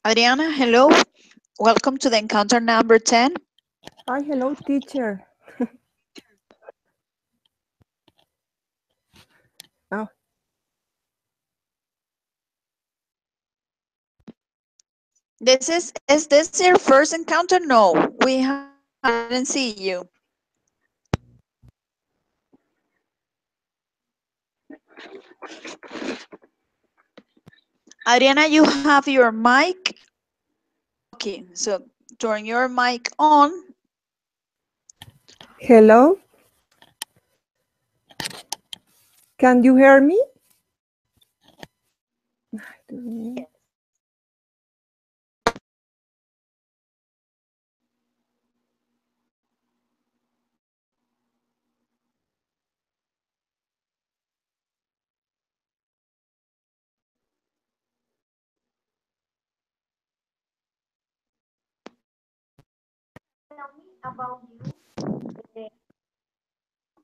Adriana, hello. Welcome to the encounter number 10. Hi, hello, teacher. Oh, Is this your first encounter? No, I didn't see you. Adriana, you have your mic. Okay, so turn your mic on. hello. Can you hear me? Tell me about you.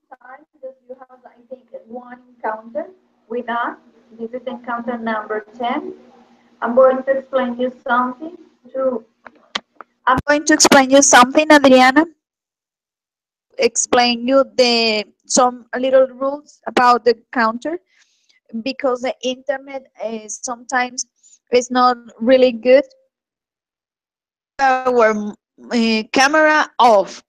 Time because you have, I think, one encounter with us. This is encounter number 10. I'm going to explain you something to I'm going to explain you something, Adriana. Explain you the some little rules about the counter because the internet is sometimes is not really good. Our camera off.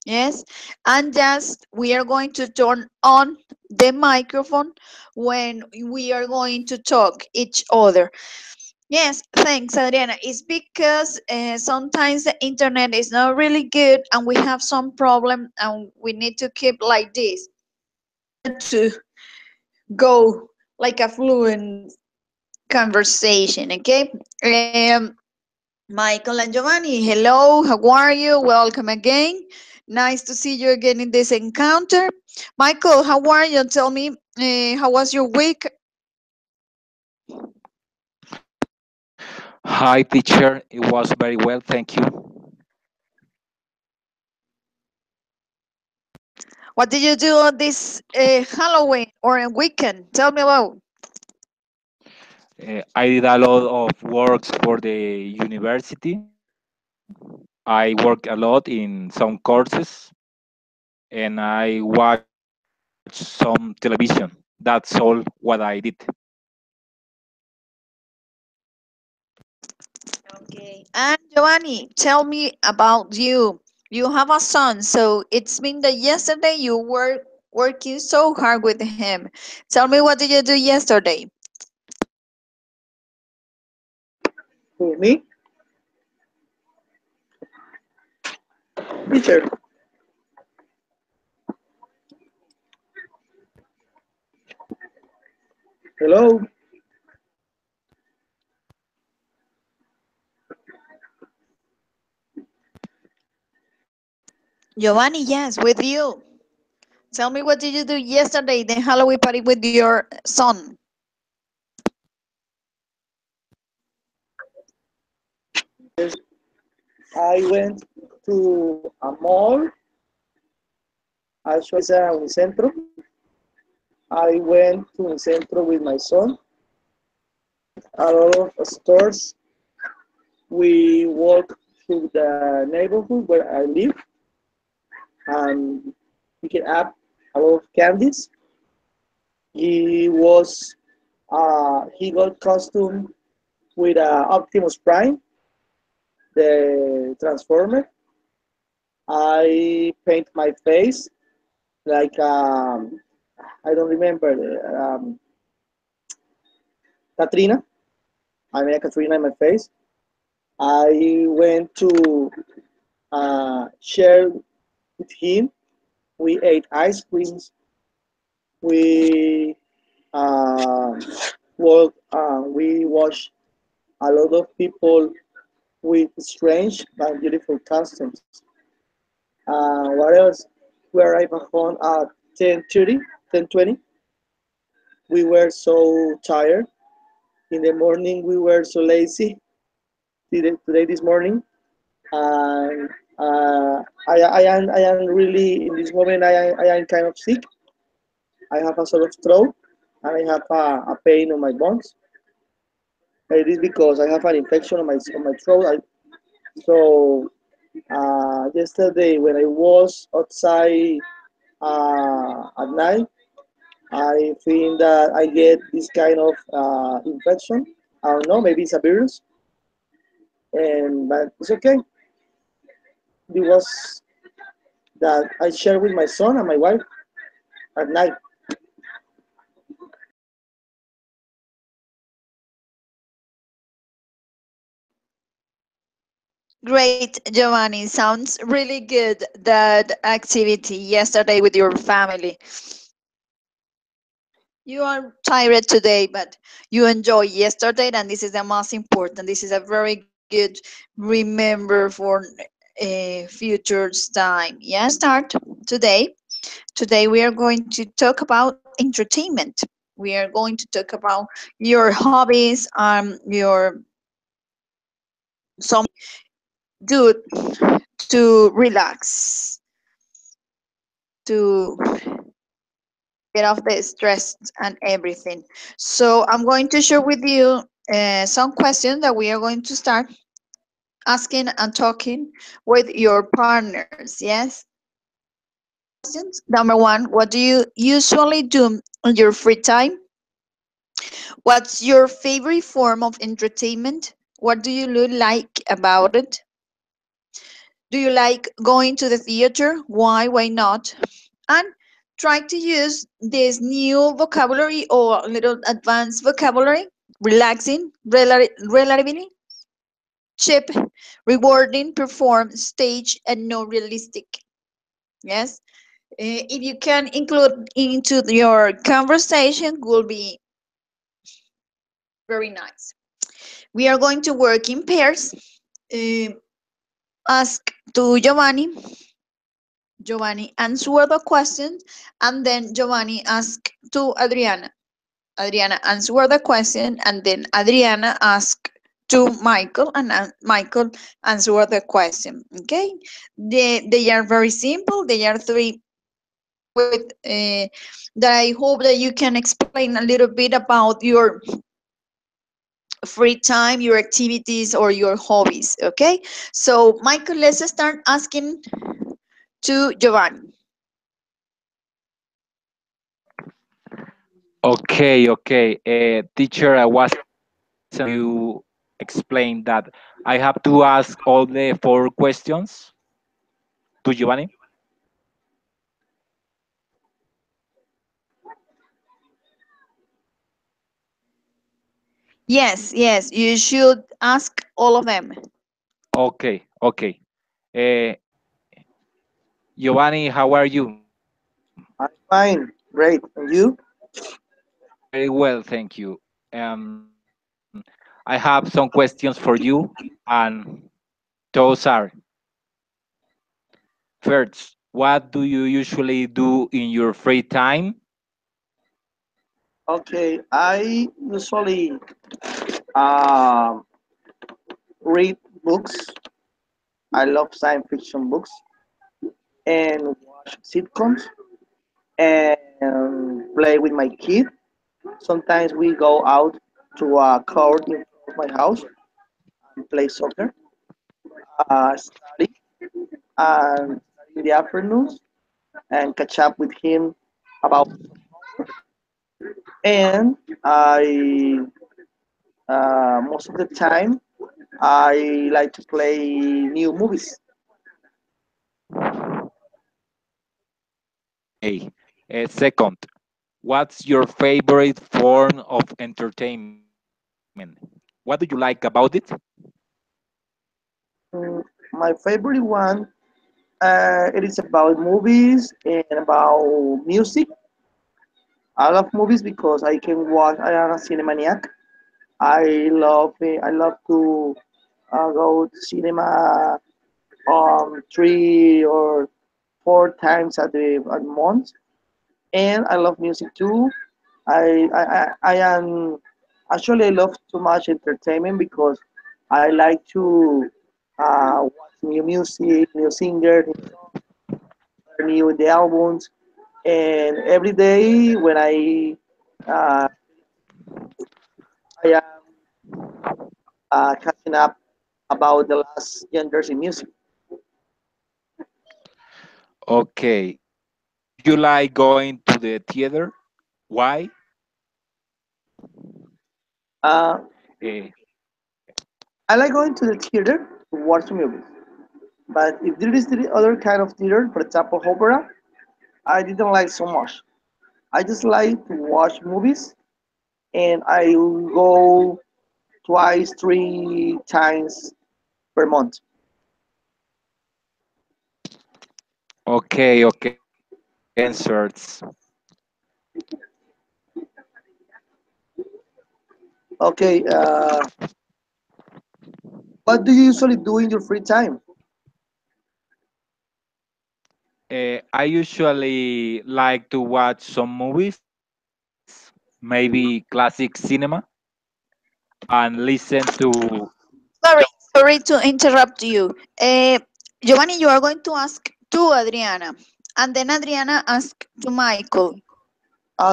Yes, and just we are going to turn on the microphone when we are going to talk each other. Yes, thanks, Adriana. It's because sometimes the internet is not really good and we have some problem and we need to keep like this to go like a fluent conversation, okay? Michael and Giovanni, hello, how are you? Welcome again. Nice to see you again in this encounter. Michael, how are you? Tell me, how was your week? Hi, teacher. It was very well, thank you. What did you do on this Halloween or a weekend? Tell me about. I did a lot of works for the university. I work a lot in some courses, and I watch some television. That's all what I did. Okay. And Giovanni, tell me about you. You have a son, so it's been that yesterday you were working so hard with him. Tell me what did you do yesterday? Who, me? Teacher. Hello. Giovanni, yes, with you. Tell me what did you do yesterday, the Halloween party with your son? I went to a mall. Actually, it's a Unicentro. I went to Unicentro with my son. A lot of stores. We walked through the neighborhood where I live and picked up a lot of candies. He was he got costume with Optimus Prime, the Transformer. I paint my face like I don't remember Katrina. I made a Katrina in my face. I went to share with him. We ate ice creams. We uh, we watched a lot of people with strange but beautiful customs. What else? We arrived at home at 10:30, 10:20. We were so tired. In the morning, we were so lazy. Today this morning, and I am really in this moment. I am kind of sick. I have a sort of throat, and I have a pain on my bones. It is because I have an infection on my throat. So yesterday when I was outside at night, I think that I get this kind of infection. I don't know, maybe it's a virus, and but it's okay. It was that I share with my son and my wife at night. Great, Giovanni. Sounds really good, that activity yesterday with your family. You are tired today, but you enjoy yesterday, and this is the most important. This is a very good remember for future's time. Yeah, start today. Today we are going to talk about entertainment. We are going to talk about your hobbies, your some good to relax, to get off the stress and everything. So I'm going to share with you some questions that we are going to start asking and talking with your partners. Yes. Questions. Number one, what do you usually do on your free time? What's your favorite form of entertainment? What do you like about it? Do you like going to the theater? Why? Why not? And try to use this new vocabulary or little advanced vocabulary, relaxing, relatively, cheap, rewarding, perform, stage, and no realistic. Yes. If you can include into your conversation, will be very nice. We are going to work in pairs. Uh, ask to Giovanni. Giovanni answer the question, and then Giovanni ask to Adriana. Adriana answer the question, and then Adriana ask to Michael, and Michael answer the question. Okay, they are very simple. They are three with that I hope that you can explain a little bit about your free time, your activities, or your hobbies. Okay, so Michael, let's start asking to Giovanni. Okay, okay. Teacher, I was you explained that I have to ask all the four questions to Giovanni. Yes, yes, you should ask all of them. Okay, okay. Uh, Giovanni, how are you? I'm fine, great. And you? Very well, thank you. I have some questions for you, and those are: first, what do you usually do in your free time? Okay, I usually um read books. I love science fiction books and watch sitcoms and play with my kid. Sometimes we go out to a court in front of my house and play soccer, study, and in the afternoons and catch up with him about. And I most of the time I like to play new movies. Okay. Second, what's your favorite form of entertainment? What do you like about it? Mm, my favorite one It is about movies and about music. I love movies because I can watch. I am a cinemaniac. I love to go to cinema 3 or 4 times at month, and I love music too. I am actually I love too much entertainment because I like to watch new music, new singers, new the albums, and every day when uh, I am catching up about the last genders in music. Okay. Do you like going to the theater? Why? Uh, Eh, I like going to the theater to watch movies, but if there is the other kind of theater, for example, opera, I didn't like so much. I just like to watch movies, and I will go twice, 3 times per month. okay. Answers. Okay, what do you usually do in your free time? I usually like to watch some movies, maybe classic cinema, and listen to. Sorry, sorry to interrupt you. Giovanni, you are going to ask to Adriana, and then Adriana ask to Michael.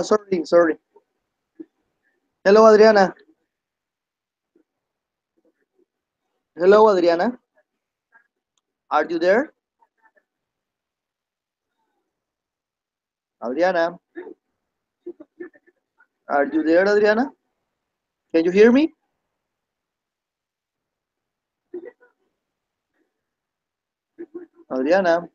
Sorry. Hello, Adriana. Hello, Adriana. Are you there? Adriana, are you there, Adriana? Can you hear me? Adriana,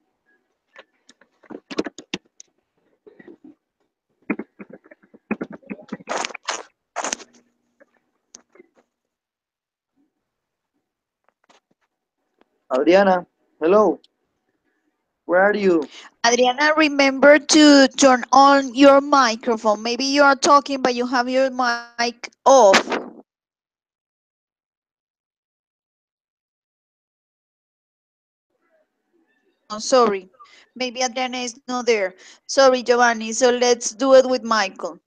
Adriana, hello. Where are you? Adriana, remember to turn on your microphone. Maybe you are talking, but you have your mic off. Oh, sorry. Maybe Adriana is not there. Sorry, Giovanni. So let's do it with Michael.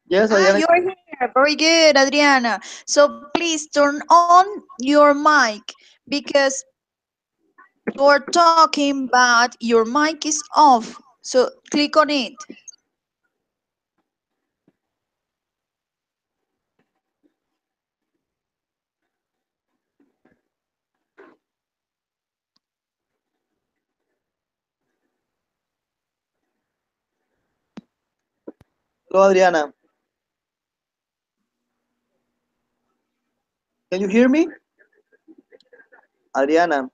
Yes, Ah, Adriana. you are here. Very good, Adriana. So please turn on your mic because you are talking, but your mic is off. So click on it. Hello, Adriana. Can you hear me? Adriana,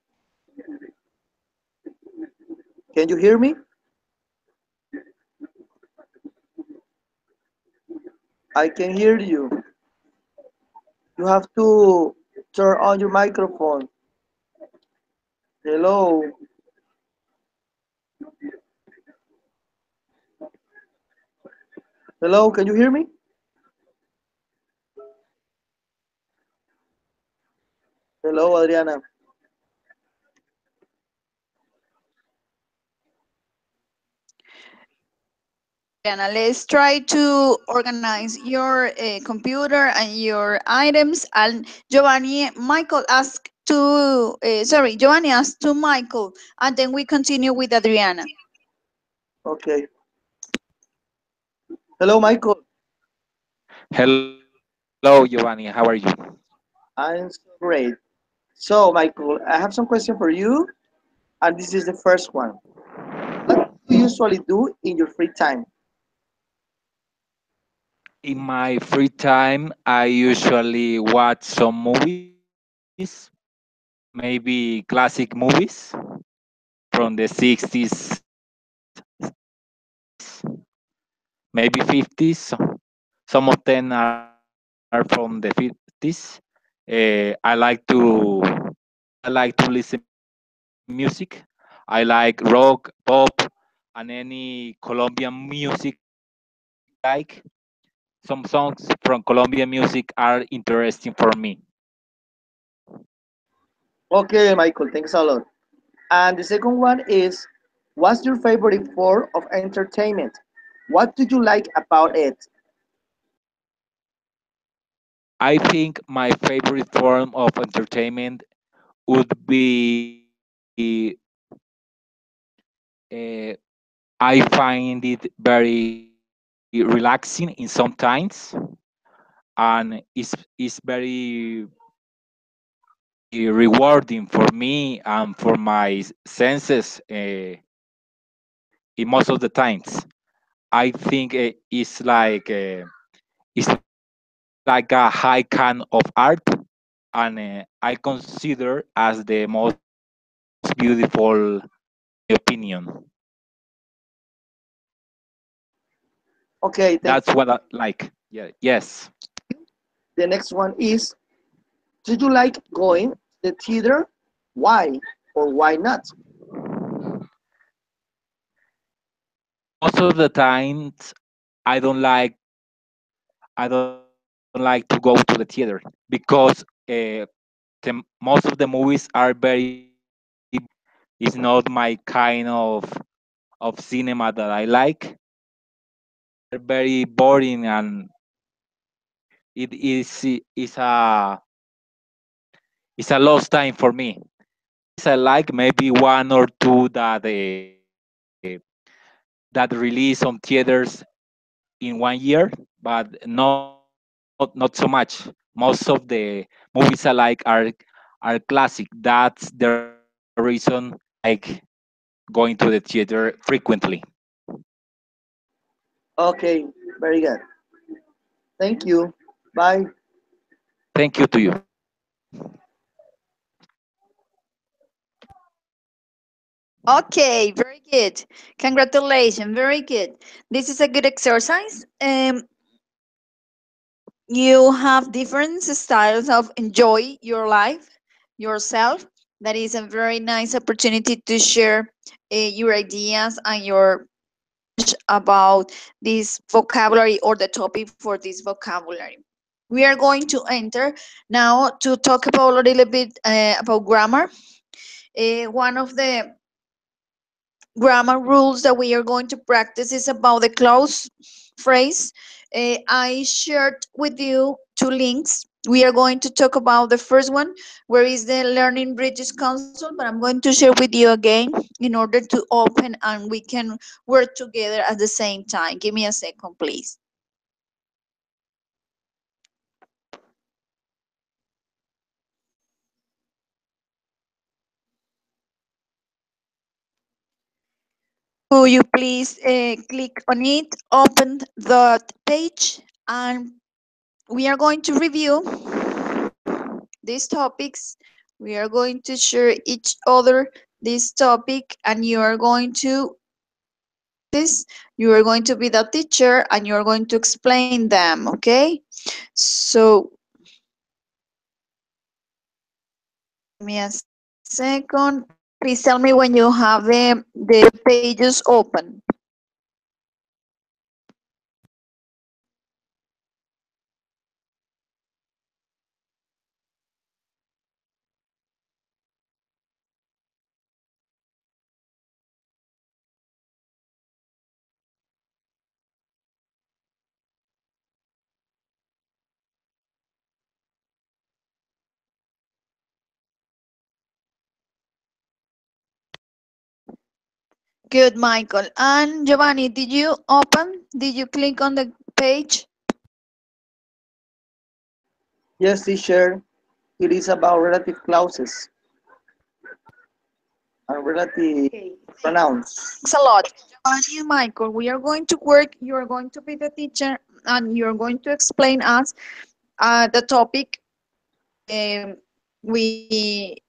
can you hear me? I can hear you. You have to turn on your microphone. Hello. Hello, can you hear me? Hello, Adriana. Adriana, let's try to organize your computer and your items. And Giovanni, Michael asked to, Giovanni asked to Michael, and then we continue with Adriana. Okay. Hello, Michael. Hello, Giovanni. How are you? I'm so great. So, Michael, I have some question for you, and this is the first one. What do you usually do in your free time? In my free time, I usually watch some movies, maybe classic movies from the 60s, 70s, maybe 50s. Some of them are from the 50s. I like to listen music. I like to I like rock, pop, and any Colombian music I like. Some songs from Colombian music are interesting for me. Okay, Michael, thanks a lot. And the second one is, what's your favorite form of entertainment? What do you like about it? I think my favorite form of entertainment would be uh, I find it very relaxing in some times, and it's very rewarding for me and for my senses in most of the times. I think it's like a high kind of art, and I consider as the most beautiful, in my opinion. Okay, thank That's what I like. Yeah. Yes. The next one is, do you like going to the theater? Why or why not? Most of the times, I don't like I don't like to go to the theater because most of the movies are very boring. It's not my kind of cinema that I like. They're very boring, and it is it's a lost time for me. Movies I like maybe one or two that release on theaters in 1 year, but not so much. Most of the movies I like are classic. That's the reason I like going to the theater frequently. Okay, very good. Thank you. Bye. Thank you to you. Okay, very good. Congratulations, very good. This is a good exercise. You have different styles of enjoy your life yourself. That is a very nice opportunity to share your ideas and your about this vocabulary or the topic for this vocabulary. We are going to enter now to talk about a little bit about grammar. One of the grammar rules that we are going to practice is about the clause phrase. I shared with you two links. We are going to talk about the first one, where is the Learning Bridges Council, but I'm going to share with you again in order to open and we can work together at the same time. Give me a second, please. Could you please click on it, open the page, and we are going to review these topics. We are going to share each other this topic, and you are going to this. You are going to be the teacher, and you are going to explain them. Okay. So give me a second. Please tell me when you have the pages open. Good, Michael. And Giovanni, did you open? Did you click on the page? Yes, teacher. It is about relative clauses and relative Okay. pronouns. Thanks a lot. Giovanni and Michael, we are going to work. You are going to be the teacher and you're going to explain us the topic. We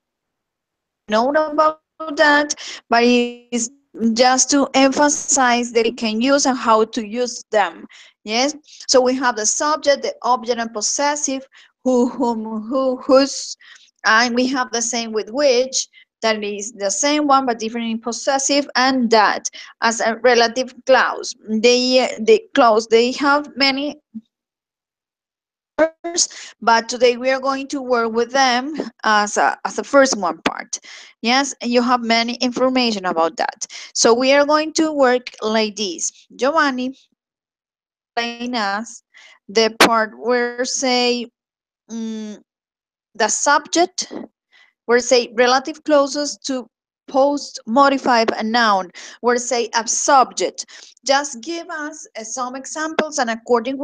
know about that, but it's just to emphasize that we can use and how to use them. Yes. So we have the subject, the object, and possessive, who, whom, who, whose, and we have the same with which. that is the same one but different in possessive, and that as a relative clause. They have many others, but today we are going to work with them as a first one part. Yes, and you have many information about that. So we are going to work like this. Giovanni explain us the part where say the subject, where say relative clauses to post modify a noun, where say a subject. Just give us some examples, and according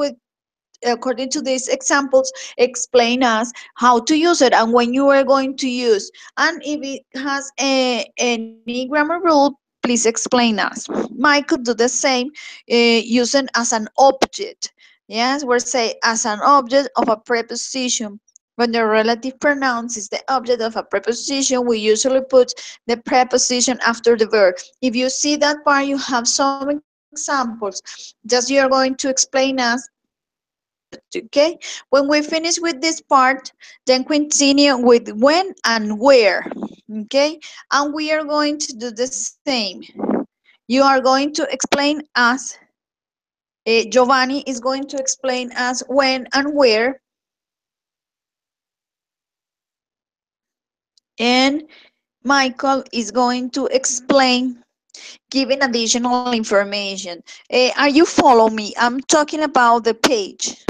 to these examples, explain us how to use it and when you are going to use. And if it has any grammar rule, please explain us. Michael do the same, using as an object. Yes, we're say as an object of a preposition. When the relative pronouns is the object of a preposition, we usually put the preposition after the verb. If you see that part, you have some examples. Just you are going to explain us, okay? When we finish with this part, then continue with when and where, okay? And we are going to do the same. You are going to explain us, Giovanni is going to explain us when and where, and Michael is going to explain giving additional information. Are you follow me? I'm talking about the page.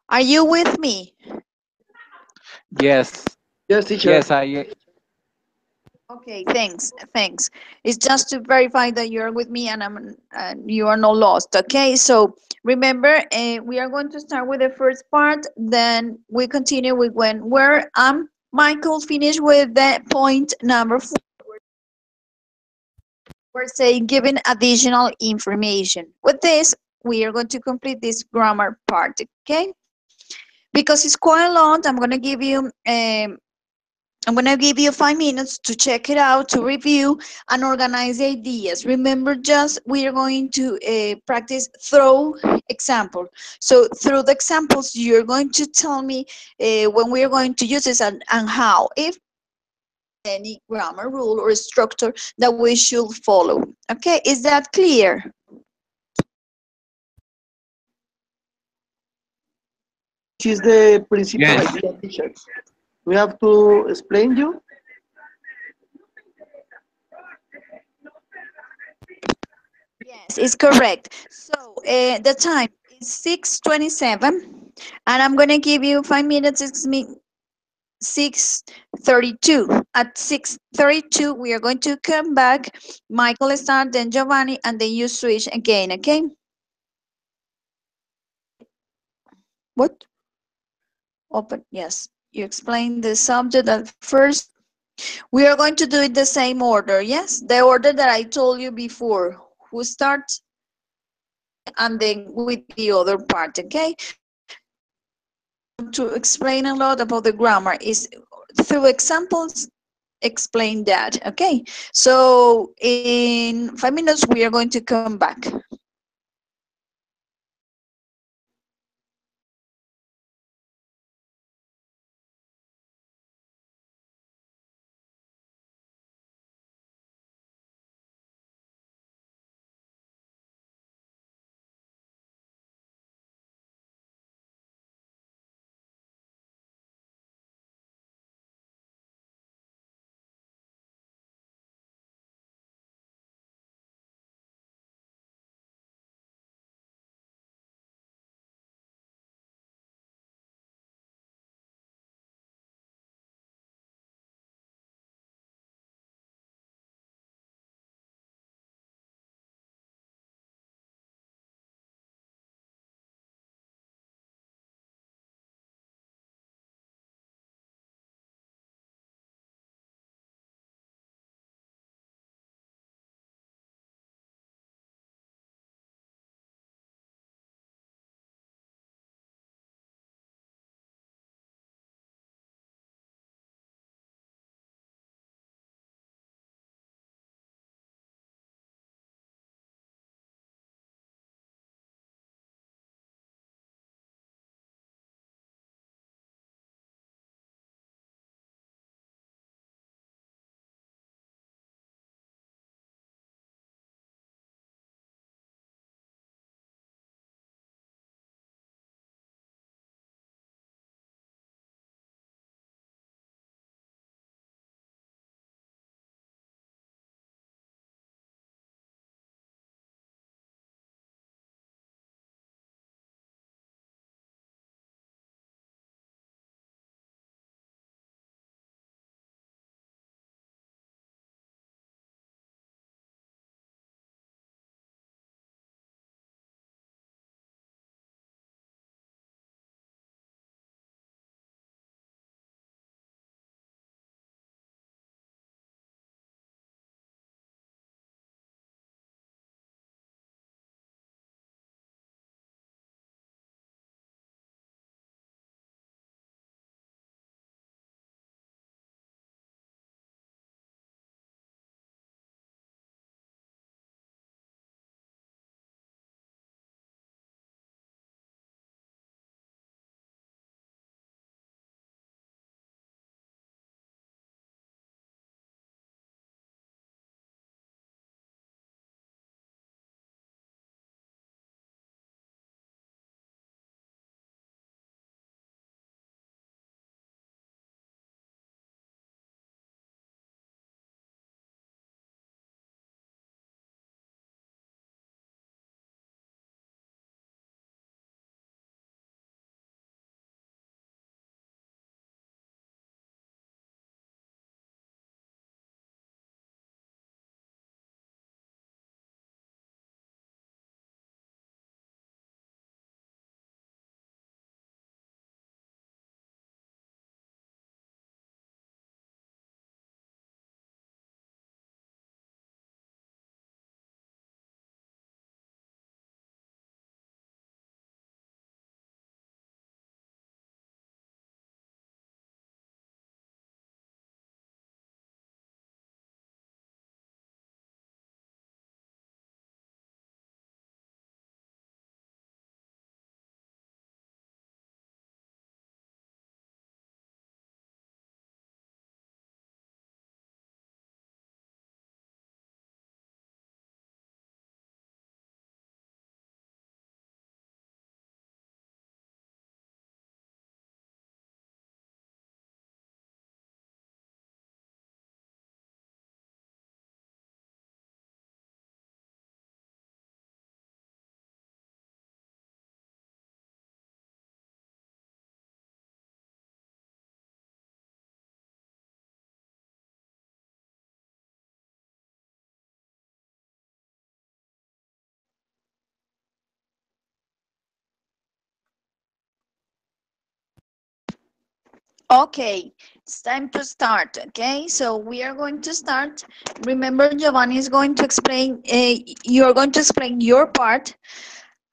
Are you with me? Yes, Yes, teacher. yes, I Okay, thanks. It's just to verify that you're with me and you are not lost. Okay, so remember, we are going to start with the first part, then we continue with when, where. Michael finished with the point number 4. We're saying giving additional information. With this, we are going to complete this grammar part. Okay, because it's quite long, I'm going to give you 5 minutes to check it out, to review and organize the ideas. Remember, just we are going to practice through example. So through the examples, you're going to tell me when we are going to use this and how, if any grammar rule or structure that we should follow. Okay, is that clear? Which is the principal yes, idea, teacher? We have to explain you. Yes, it's correct. So the time is 6:27, and I'm going to give you 5 minutes. It's me 6:32. At 6:32, we are going to come back. Michael start, then Giovanni, and then you switch again. Okay? What? Open. Yes. You explain the subject at first. We are going to do it the same order. Yes, the order that I told you before. Who starts, and then with the other part. Okay? To explain a lot about the grammar is through examples. Explain that. Okay, so in 5 minutes we are going to come back. Okay, it's time to start. Okay, so we are going to start. Remember, Giovanni is going to explain. You're going to explain your part,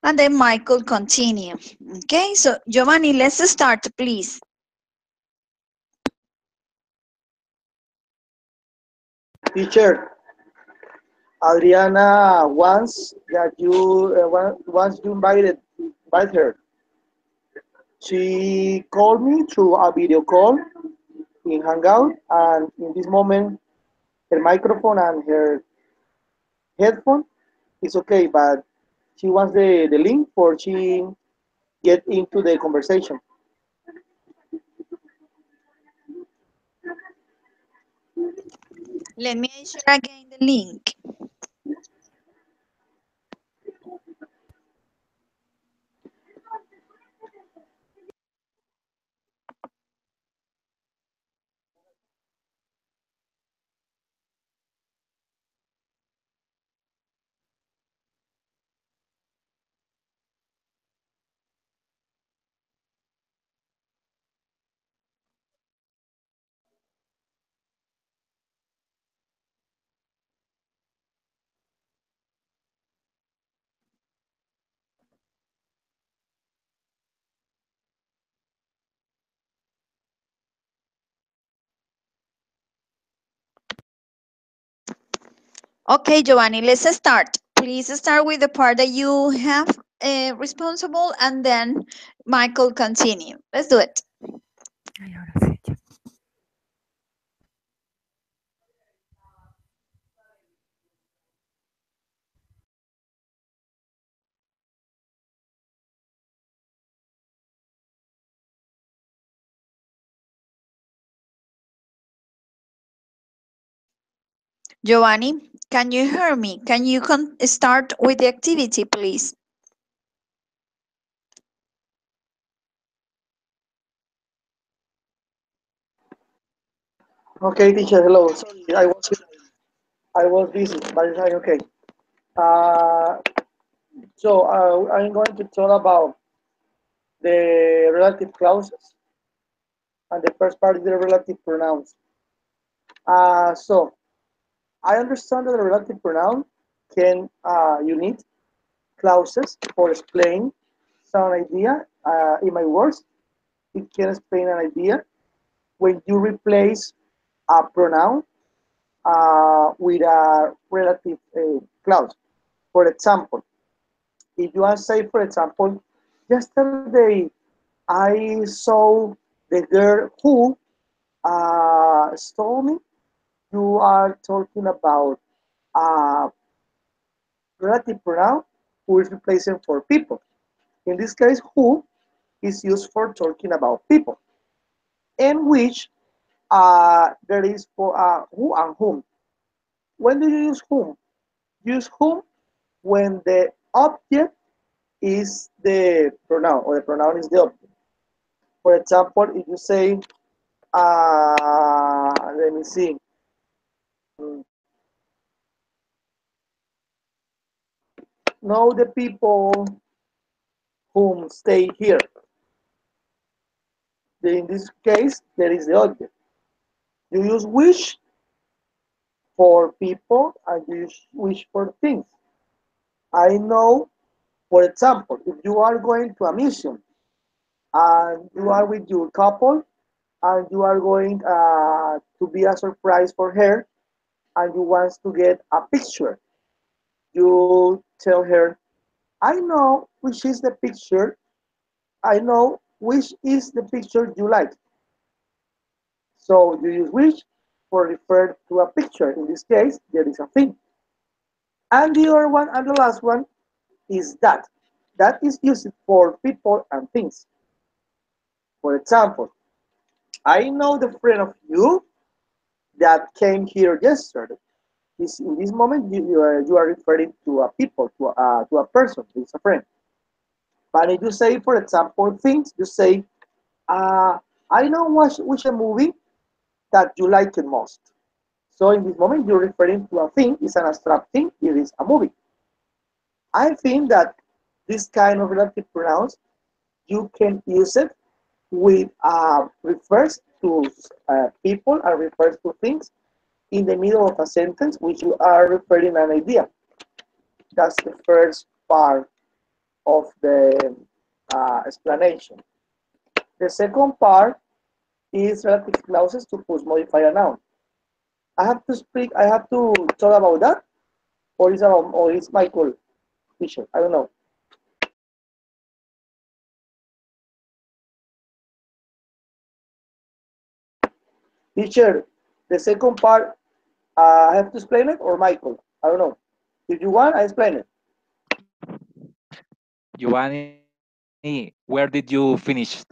and then Michael continue. Okay, so Giovanni, let's start, please. Teacher, Adriana wants that once you invite her. She called me through a video call in Hangout, and in this moment, her microphone and her headphone is okay, but she wants the link for she get into the conversation. Let me share again the link. Okay, Giovanni, let's start. Please start with the part that you have responsible, and then Michael continue. Let's do it. Ay, ahora sí, ya. Giovanni, can you hear me? Can you start with the activity, please? Okay, teacher. Hello. Sorry, I was busy, but it's okay. Uh, so I'm going to talk about the relative clauses, and the first part is the relative pronouns. So I understand that the relative pronoun can you need clauses for explain some idea. In my words, it can explain an idea when you replace a pronoun with a relative clause. For example, if you want to say, for example, yesterday I saw the girl who stole me, you are talking about a relative pronoun who is replacing for people. In this case, who is used for talking about people, and which there is for who and whom. When do you use whom? Use whom when the object is the pronoun or the pronoun is the object. For example, if you say, let me see, mm, know the people whom stay here. In this case, there is the object. You use which for people and you use which for things. I know, for example, if you are going to a museum and you are with your couple and you are going to be a surprise for her and you want to get a picture, you tell her, I know which is the picture, I know which is the picture you like. So you use which for refer to a picture. In this case, there is a thing. And the other one, and the last one, is that. That is used for people and things. For example, I know the friend of you that came here yesterday. In this moment, you are referring to a people, to a person, it's a friend. But if you say, for example, things, you say, uh, I know which a movie that you like the most. So in this moment, you're referring to a thing, it's an abstract thing, it is a movie. I think that this kind of relative pronouns, you can use it with refers to people and refers to things in the middle of a sentence which you are referring an idea. That's the first part of the explanation. The second part is relative clauses to post modify a noun. I have to speak. I have to talk about that, or is Michael Fisher? I don't know. Teacher, the second part, I have to explain it, or Michael? I don't know. If you want, I explain it. Giovanni, where did you finish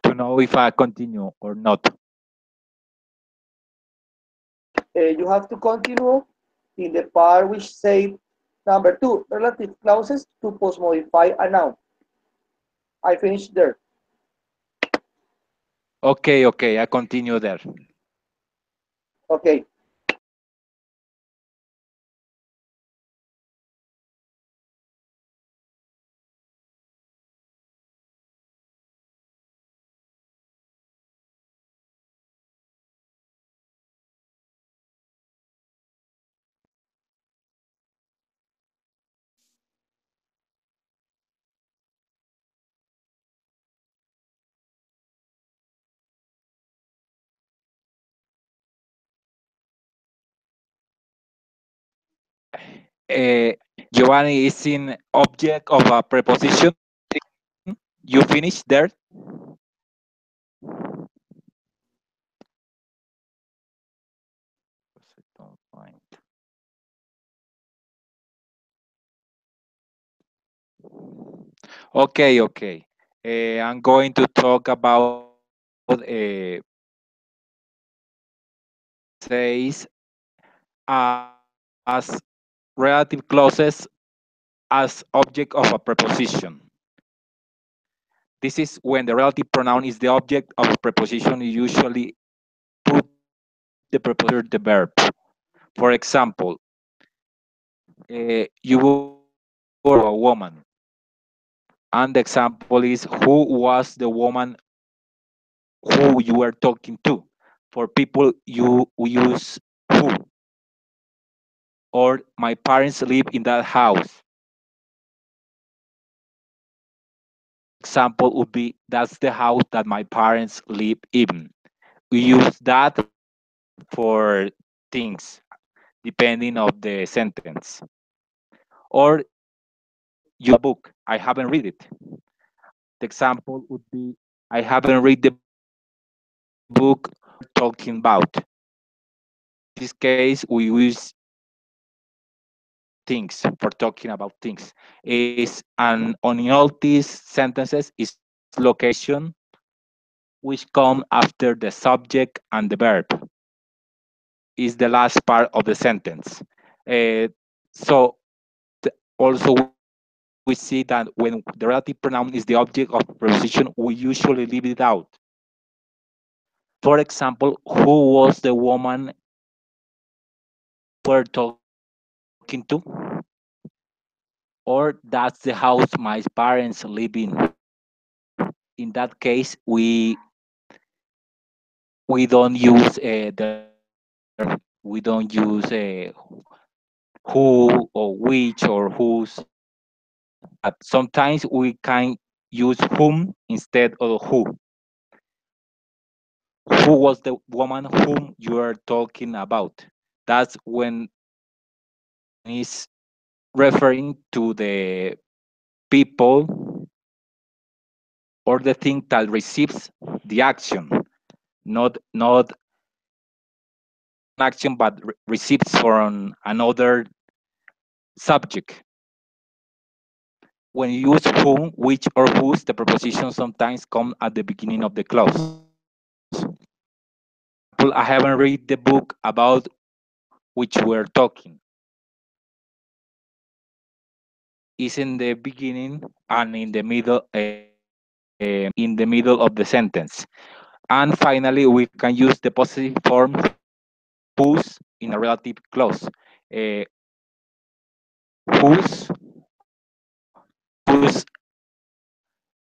to know if I continue or not? You have to continue in the part which say number two, relative clauses to post modify a noun. I finished there. Okay, I continue there. Okay. Uh, Giovanni is in object of a preposition. You finish there? Okay. I'm going to talk about says as relative clauses as object of a preposition. This is when the relative pronoun is the object of a preposition. You usually put the preposition after the verb. For example, you were a woman, and the example is who was the woman who you were talking to. For people, you use who, or my parents live in that house. Example would be that's the house that my parents live in. We use that for things depending of the sentence. Or you a book, I haven't read it. The example would be I haven't read the book talking about. In this case, we use things for talking about things. Is and on all these sentences is location, which come after the subject and the verb. Is the last part of the sentence. So also we see that when the relative pronoun is the object of preposition, we usually leave it out. For example, who was the woman we're talking to? Or that's the house my parents live in. In that case, we don't use we don't use who or which or whose. But sometimes we can use whom instead of who. Who was the woman whom you are talking about? That's when is referring to the people or the thing that receives the action, not action, but receives from another subject. When you use whom, which, or whose, the preposition sometimes come at the beginning of the clause. I haven't read the book about which we're talking. Is in the beginning and in the middle of the sentence. And finally, we can use the possessive form whose in a relative clause. Whose,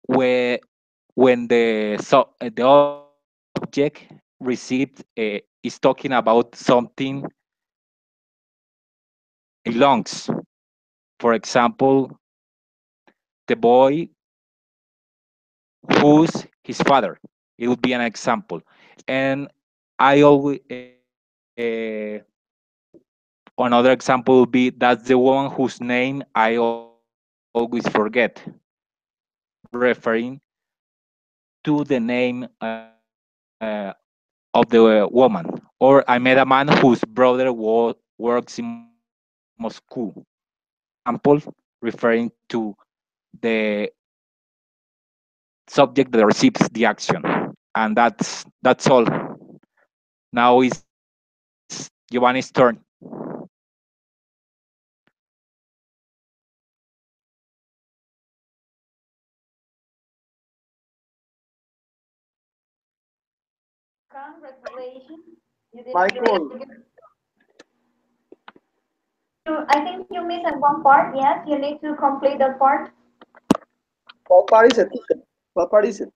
where when the object subject received is talking about something belongs. For example, the boy who's his father. It would be an example. And I always, another example would be that's the woman whose name I always forget, referring to the name of the woman. Or I met a man whose brother works in Moscow. Example referring to the subject that receives the action. And that's all. Now is Giovanni's turn. Congratulations. You did a Michael, great job. I think you missed one part. Yes, you need to complete that part. what part is it? What part is it?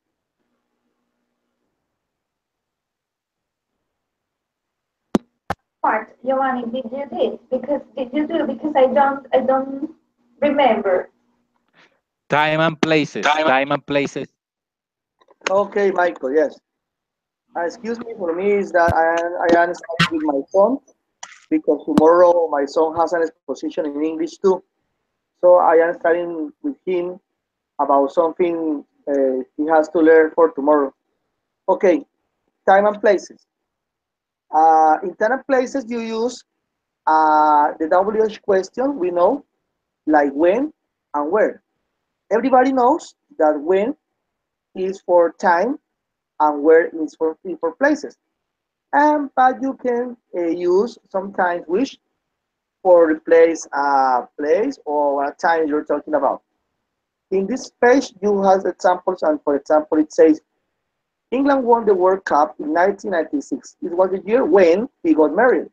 Part, Giovanni, did you this? Because did you do? Because I don't remember. Time and places. Time and places. Okay, Michael, yes. Excuse me, for me is that I am studying with my son because tomorrow my son has an exposition in English too. So I am studying with him about something he has to learn for tomorrow. Okay, time and places. In time and places, you use the WH question, we know, like when and where. Everybody knows that when is for time and where is for places. But you can use sometimes which for replace a place or a time you're talking about. In this page, you have examples, and for example, it says England won the World Cup in 1996. It was the year when he got married.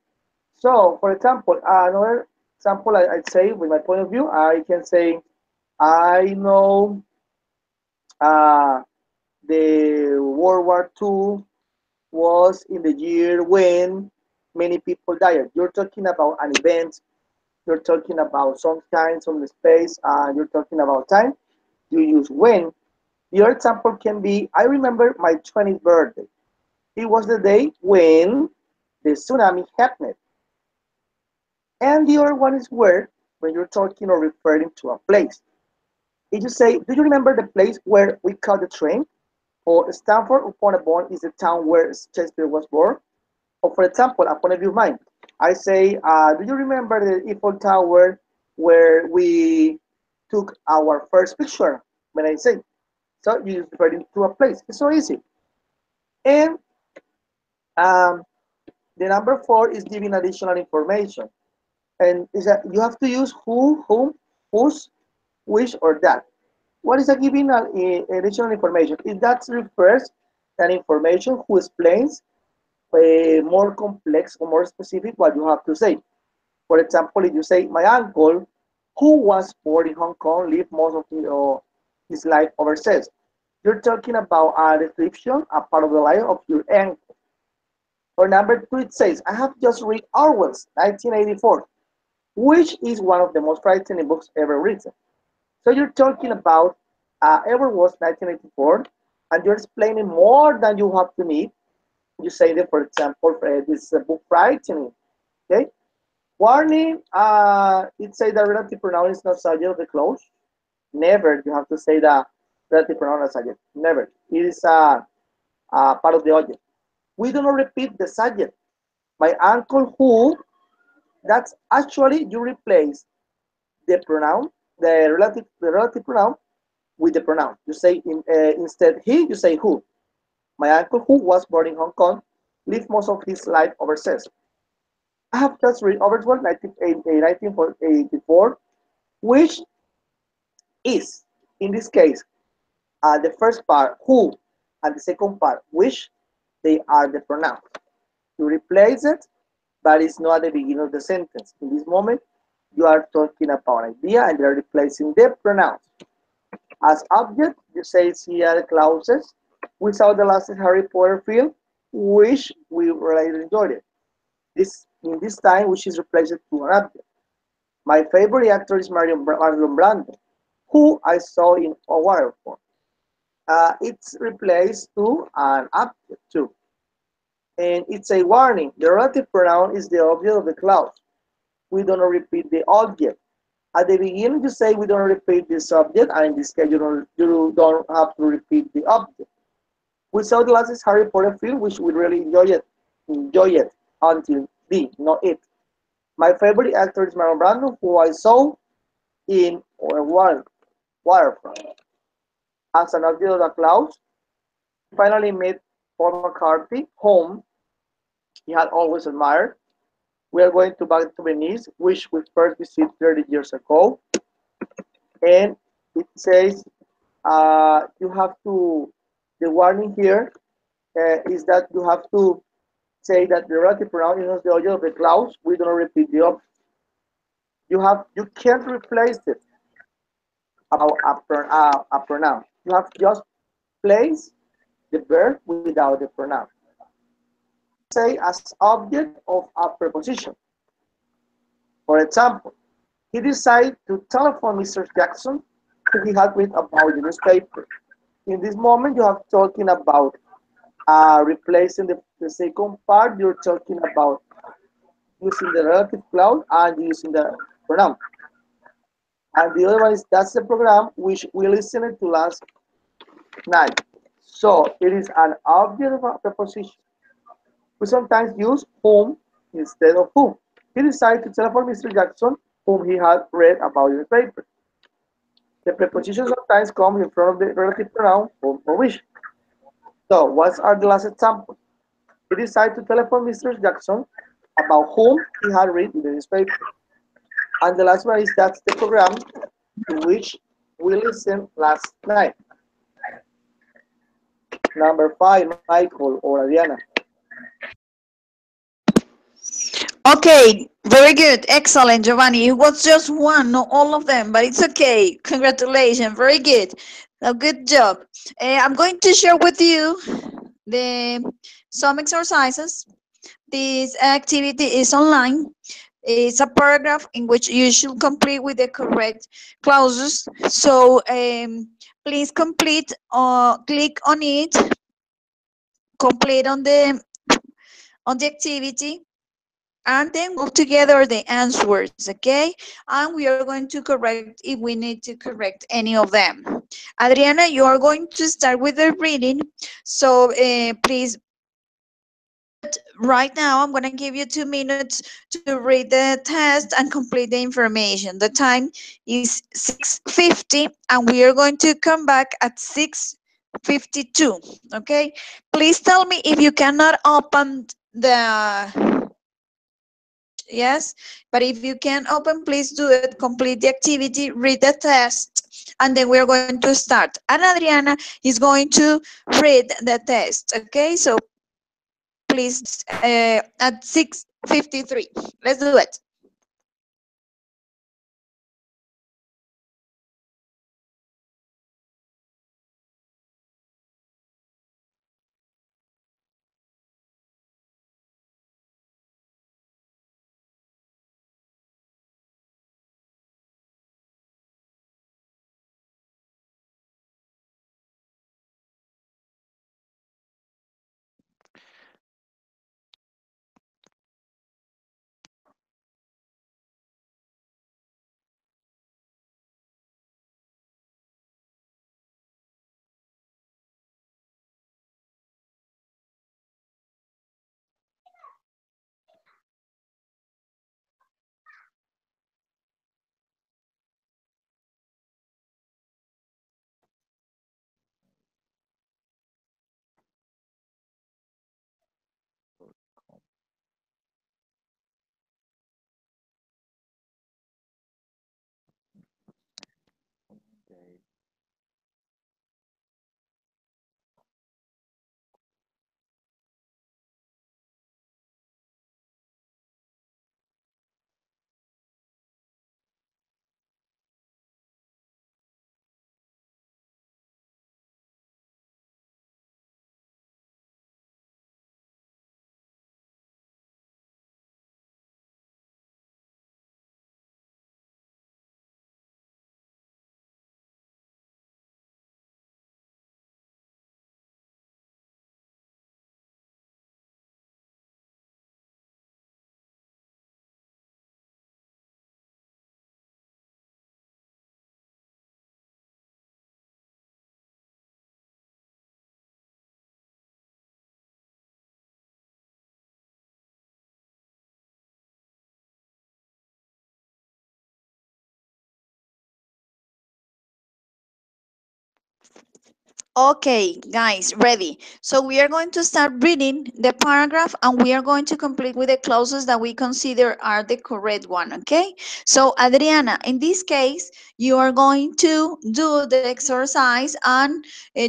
So, for example, another example I'd say, with my point of view, I can say I know uh, the World War II was in the year when many people died. You're talking about an event, you're talking about some time, some space, you're talking about time. You use when. The other example can be I remember my 20th birthday. It was the day when the tsunami happened. And the other one is where, when you're talking or referring to a place. If you say, do you remember the place where we caught the train? Or Stanford upon Avon is the town where Shakespeare was born? Or for example, a point of view of mine, I say, do you remember the Eiffel Tower where we took our first picture? When I say, so you refer it to a place. It's so easy. And um, the number four is giving additional information. And is that you have to use who, whom, whose, which, or that. What is a giving additional information? If that refers that information who explains more complex or more specific what you have to say. For example, if you say, my uncle, who was born in Hong Kong, lived most of his life overseas. You're talking about a description, a part of the life of your uncle. Or number two, it says, I have just read Orwell's 1984, which is one of the most frightening books ever written. So you're talking about Orwell's 1984, and you're explaining more than you have to need. You say that, for example, this book frightening. Okay. Warning, it says the relative pronoun is not subject of the clause. Never. You have to say the relative pronoun as subject. Never. It is part of the object. We do not repeat the subject. My uncle who, that's actually you replace the pronoun, the relative pronoun with the pronoun. You say instead he, you say who. My uncle who was born in Hong Kong lived most of his life overseas. I have just read Orwell 1984, which is, in this case, the first part, who, and the second part, which, they are the pronouns. You replace it, but it's not at the beginning of the sentence. In this moment, you are talking about an idea and you're replacing the pronouns. As object, you say here the clauses. We saw the last Harry Potter film. which we really enjoyed it. This in this time, which is replaced to an object. My favorite actor is Marlon Brando, who I saw in a waterfall. It's replaced to an object too. And it's a warning. The relative pronoun is the object of the clause. We don't repeat the object. At the beginning, you say we don't repeat the subject, and in this case, you don't have to repeat the object. We saw the last Harry Potter film, which we really enjoy it until the, not it. My favorite actor is Marlon Brando, who I saw in Waterfront. As an object of the clause, finally met Paul McCartney, whom he had always admired. We are going to back to Venice, which we first visited 30 years ago. And it says you have to, the warning here is that you have to say that the relative pronoun is the object of the clause. We don't repeat the object. You can't replace it about a pronoun. You have to just place the verb without the pronoun. Say as object of a preposition. For example, he decided to telephone Mr. Jackson who he had read about the newspaper. In this moment, you have talking about replacing the second part. You're talking about using the relative clause and using the pronoun. And the other one is that's the program which we listened to last night. So it is an object of a preposition. We sometimes use whom instead of whom. He decided to telephone Mr. Jackson, whom he had read about in the paper. The preposition sometimes comes in front of the relative pronoun whom or which. So what are the last examples? He decided to telephone Mr. Jackson about whom he had read in the newspaper. And the last one is that's the program to which we listened last night. Number 5, Michael or Adriana. Okay, very good. Excellent, Giovanni. It was just one, not all of them, but it's okay. Congratulations. Very good. A good job. I'm going to share with you the some exercises. This activity is online. It's a paragraph in which you should complete with the correct clauses. So please complete click on it, complete on the activity, and then group together the answers, okay? And we are going to correct if we need to correct any of them. Adriana, you are going to start with the reading, so please right now I'm going to give you 2 minutes to read the test and complete the information. The time is 6:50 and we are going to come back at 6:52. Okay, please tell me if you cannot open the yes, but if you can open, please do it. Complete the activity, read the test, and then we're going to start. And Adriana is going to read the test. Okay, so please at 6:53. Let's do it. Okay, guys, ready. So we are going to start reading the paragraph and we are going to complete with the clauses that we consider are the correct one, okay? So Adriana, in this case, you are going to do the exercise and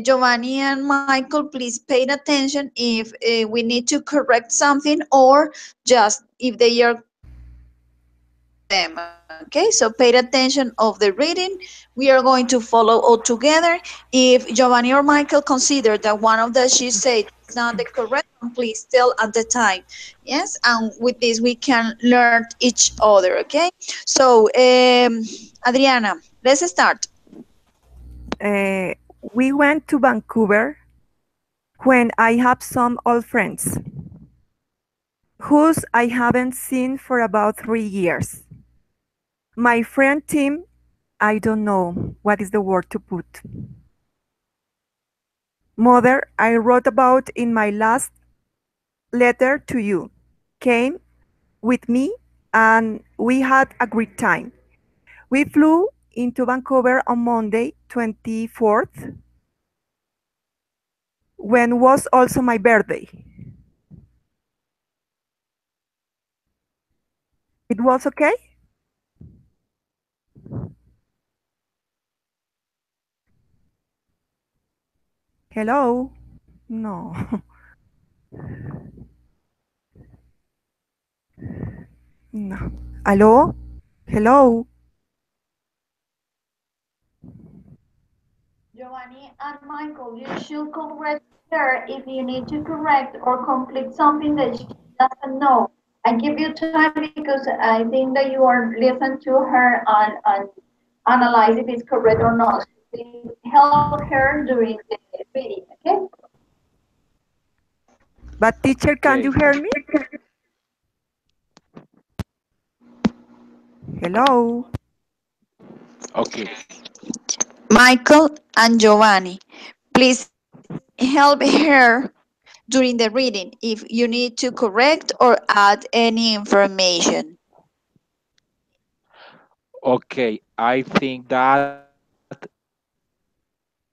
Giovanni and Michael, please pay attention if we need to correct something or just if they are them, okay? So pay attention of the reading. We are going to follow all together. If Giovanni or Michael consider that one of the she said is not the correct one, please tell at the time. Yes, and with this we can learn each other, okay? So, Adriana, let's start. Uh, we went to Vancouver when I have some old friends whose I haven't seen for about 3 years. My friend Tim, I don't know what is the word to put. Mother, I wrote about in my last letter to you, came with me and we had a great time. We flew into Vancouver on Monday, 24th, when was also my birthday. It was okay? Hello? No. No. Hello? Hello? Giovanni and Michael, you should correct her if you need to correct or complete something that she doesn't know. I give you time because I think that you are listening to her and analyze if it's correct or not. So please help her during the reading, okay? But teacher, can you Okay. hear me? Hello? Okay. Michael and Giovanni, please help her during the reading if you need to correct or add any information. Okay. I think that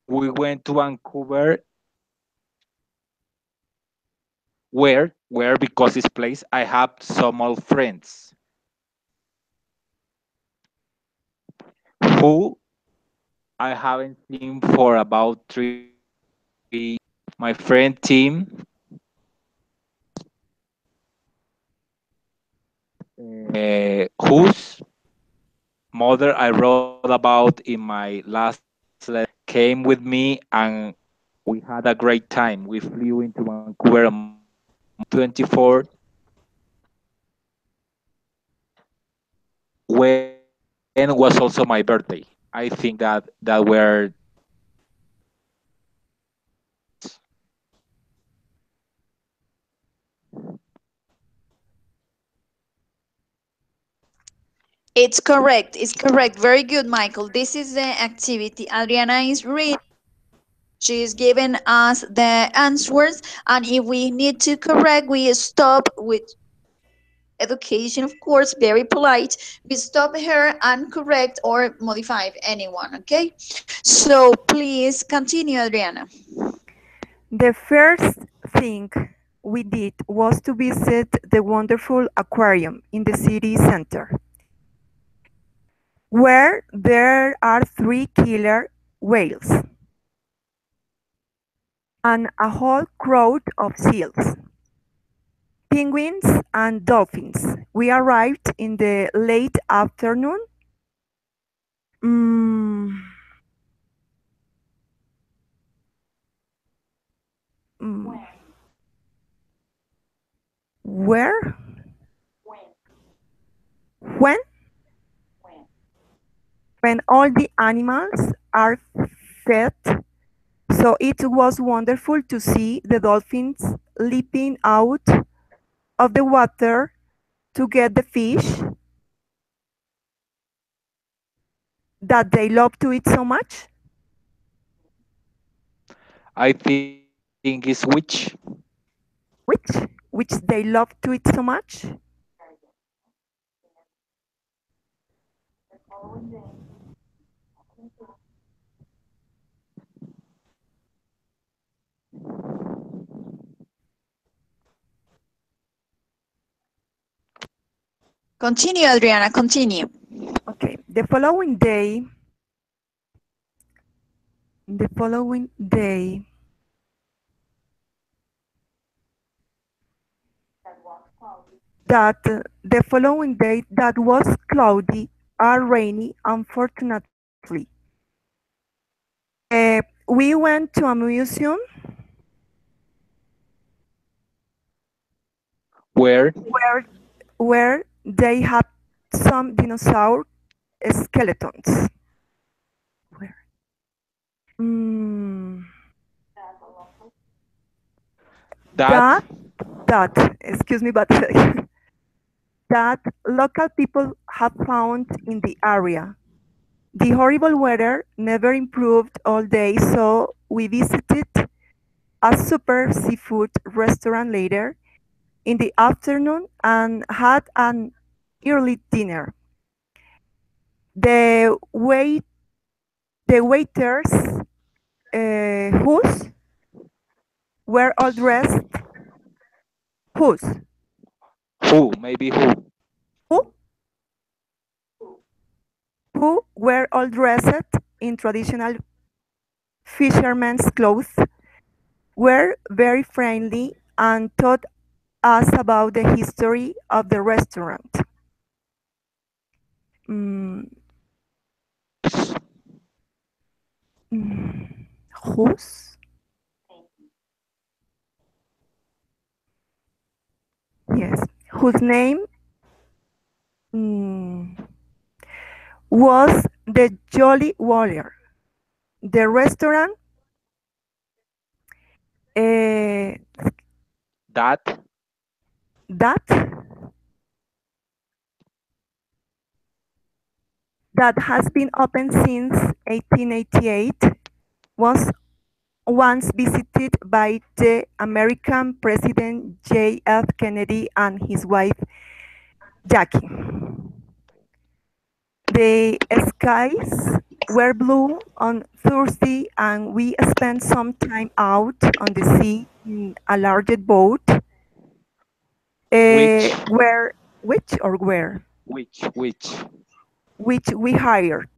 we went to Vancouver where because this place I have some old friends who I haven't seen for about 3 years. My friend Tim, whose mother I wrote about in my last letter, came with me and we had a great time. We flew into Vancouver on Monday, 24th, when was also my birthday. I think that were It's correct. It's correct. Very good, Michael. This is the activity. Adriana is reading. She is giving us the answers, and if we need to correct, we stop with education, of course, very polite. We stop her and correct or modify anyone. Okay. So please continue, Adriana. The first thing we did was to visit the wonderful aquarium in the city center, where there are three killer whales and a whole crowd of seals, penguins, and dolphins. We arrived in the late afternoon. Mm, mm, where? When? When all the animals are fed. So it was wonderful to see the dolphins leaping out of the water to get the fish that they love to eat so much. I think is which Which which they love to eat so much. Continue, Adriana, continue. Okay. The following day, that was cloudy or rainy, unfortunately. We went to a museum Where? where where they had some dinosaur skeletons. Where? Mm, That? that excuse me, but that local people have found in the area. The horrible weather never improved all day, so we visited a super seafood restaurant later in the afternoon and had an early dinner. The wait the waiters whose were all dressed whose Who? Maybe who? who who were all dressed in traditional fishermen's clothes were very friendly and taught us about the history of the restaurant. Mm, whose? Yes, whose name mm, was the Jolly Warrior. The restaurant uh, That? that that has been open since 1888 was once visited by the American President J. F. Kennedy and his wife Jackie. The skies were blue on Thursday and we spent some time out on the sea in a larger boat. Which? Where, which or where? Which? Which we hired.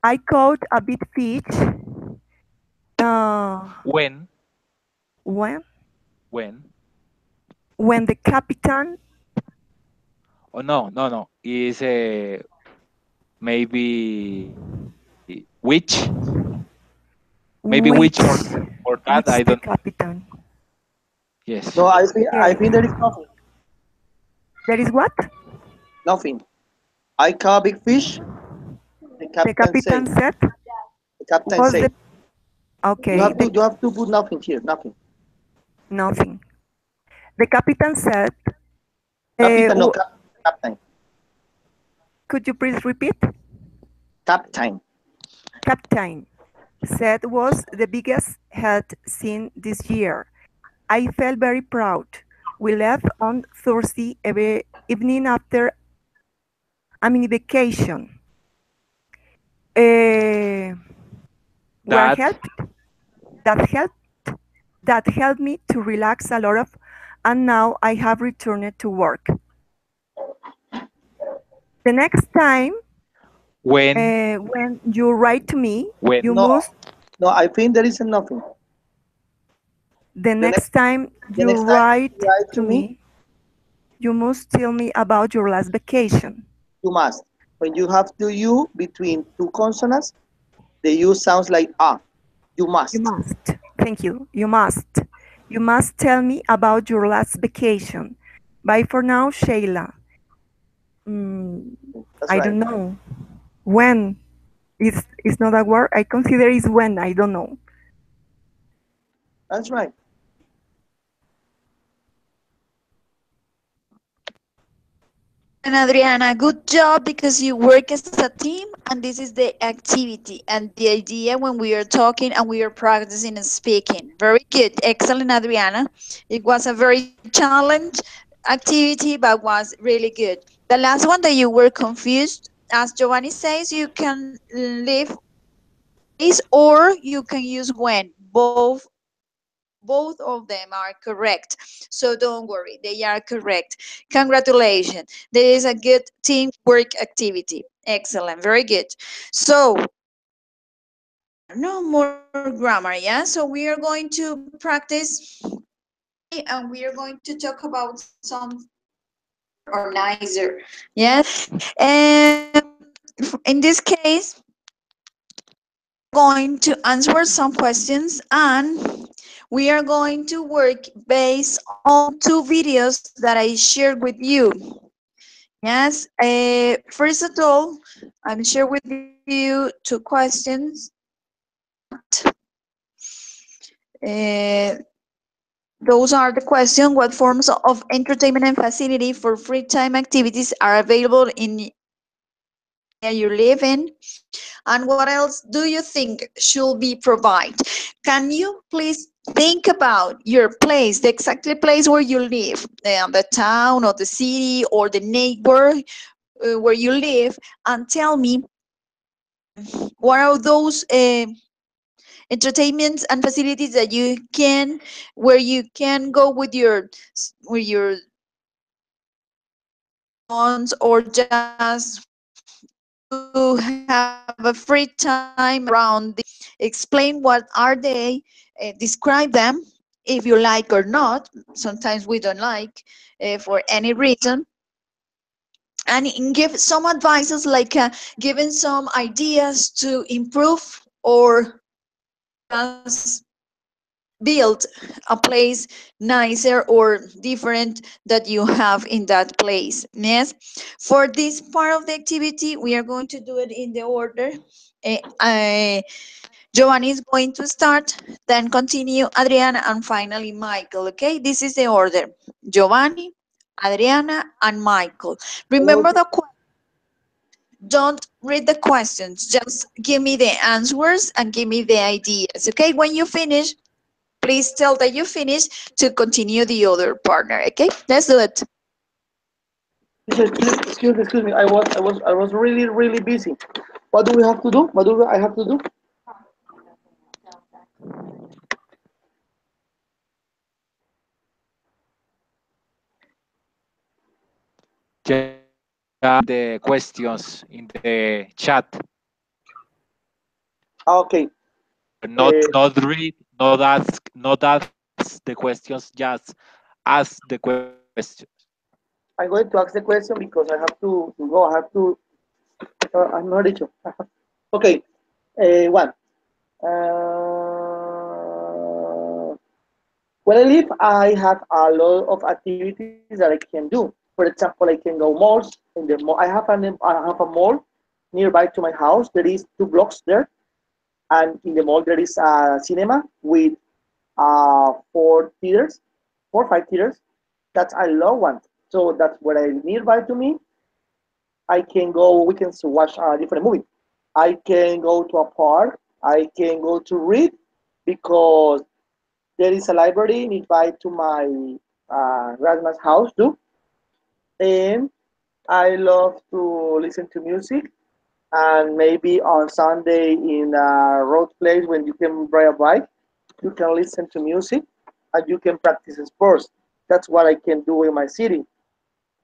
I caught a big fish When? when When? when the captain Oh, no. Is maybe which? Maybe which which or that? which I the don't. captain. Yes. No, I Yes. think there is nothing. There is what? Nothing. I caught a big fish. The The captain say. captain said The captain was say. the okay. The You have to put nothing here. Nothing. nothing. The captain said. Captain, no captain. Could you please repeat? Captain. Captain said was the biggest had seen this year. I felt very proud. We left on Thursday evening after a mini vacation. Uh, were That? helped that helped that helped me to relax a lot of, and now I have returned to work. The next time When? when you write to me, When? you No, must. no. I think there isn't nothing. The The next next time the you next time write you write to to me, me, you must tell me about your last vacation. you must. When you have the U between two consonants, the U sounds like ah. You You must. must. Thank you. You must. You must tell me about your last vacation. Bye for now, Sheila. Mm, That's I right. don't know. When is not a word. I consider is when. I don't know. That's right. Excellent, Adriana. Good job because you work as a team and this is the activity and the idea when we are talking and we are practicing and speaking. Very good. Excellent, Adriana. It was a very challenge activity, but was really good. The last one that you were confused, as Giovanni says, you can leave or you can use when. Both of them are correct. So don't worry, they are correct. Congratulations. There is a good teamwork activity. Excellent. Very good. So no more grammar, yeah? So we are going to practice and we are going to talk about something better or nicer. Yes. And in this case, going to answer some questions and we are going to work based on two videos that I shared with you. Yes, first of all, I'm sharing with you two questions that uh, those are the questions. What forms of entertainment and facility for free time activities are available in the area you live in? And what else do you think should be provided? Can you please think about your place, the exact place where you live, the town or the city or the neighbor where you live, and tell me what are those entertainments and facilities that you can, where you can go with your sons or just to have a free time around the, explain what are they, describe them if you like or not. Sometimes we don't like for any reason, and give some advices like giving some ideas to improve or just build a place nicer or different that you have in that place. Yes, for this part of the activity we are going to do it in the order. Giovanni is going to start, then continue Adriana, and finally Michael. Okay, this is the order: Giovanni, Adriana, and Michael. Remember Okay. the don't read the questions, just give me the answers and give me the ideas. Okay, when you finish, please tell that you finished to continue the other partner. Okay, let's do it. Teacher, excuse me. I was really busy. What do we have to do? What do I have to do? Just the questions in the chat. Okay. Not Uh, not read, not ask the questions. Just ask the questions. I'm going to ask the question because I have to go. I have to. I'm not sure. Okay. One. Where I live, I have a lot of activities that I can do. For example, I can go malls. In the mall, I have a mall nearby to my house. There is 2 blocks there, and in the mall there is a cinema with 4 theaters, 4 5 theaters. That's I love one. So that's where I nearby to me. I can go weekends to watch a different movie. I can go to a park. I can go to read because there is a library nearby to my grandma's house too. And I love to listen to music. And maybe on Sunday in a road place when you can ride a bike, you can listen to music and you can practice sports. That's what I can do in my city.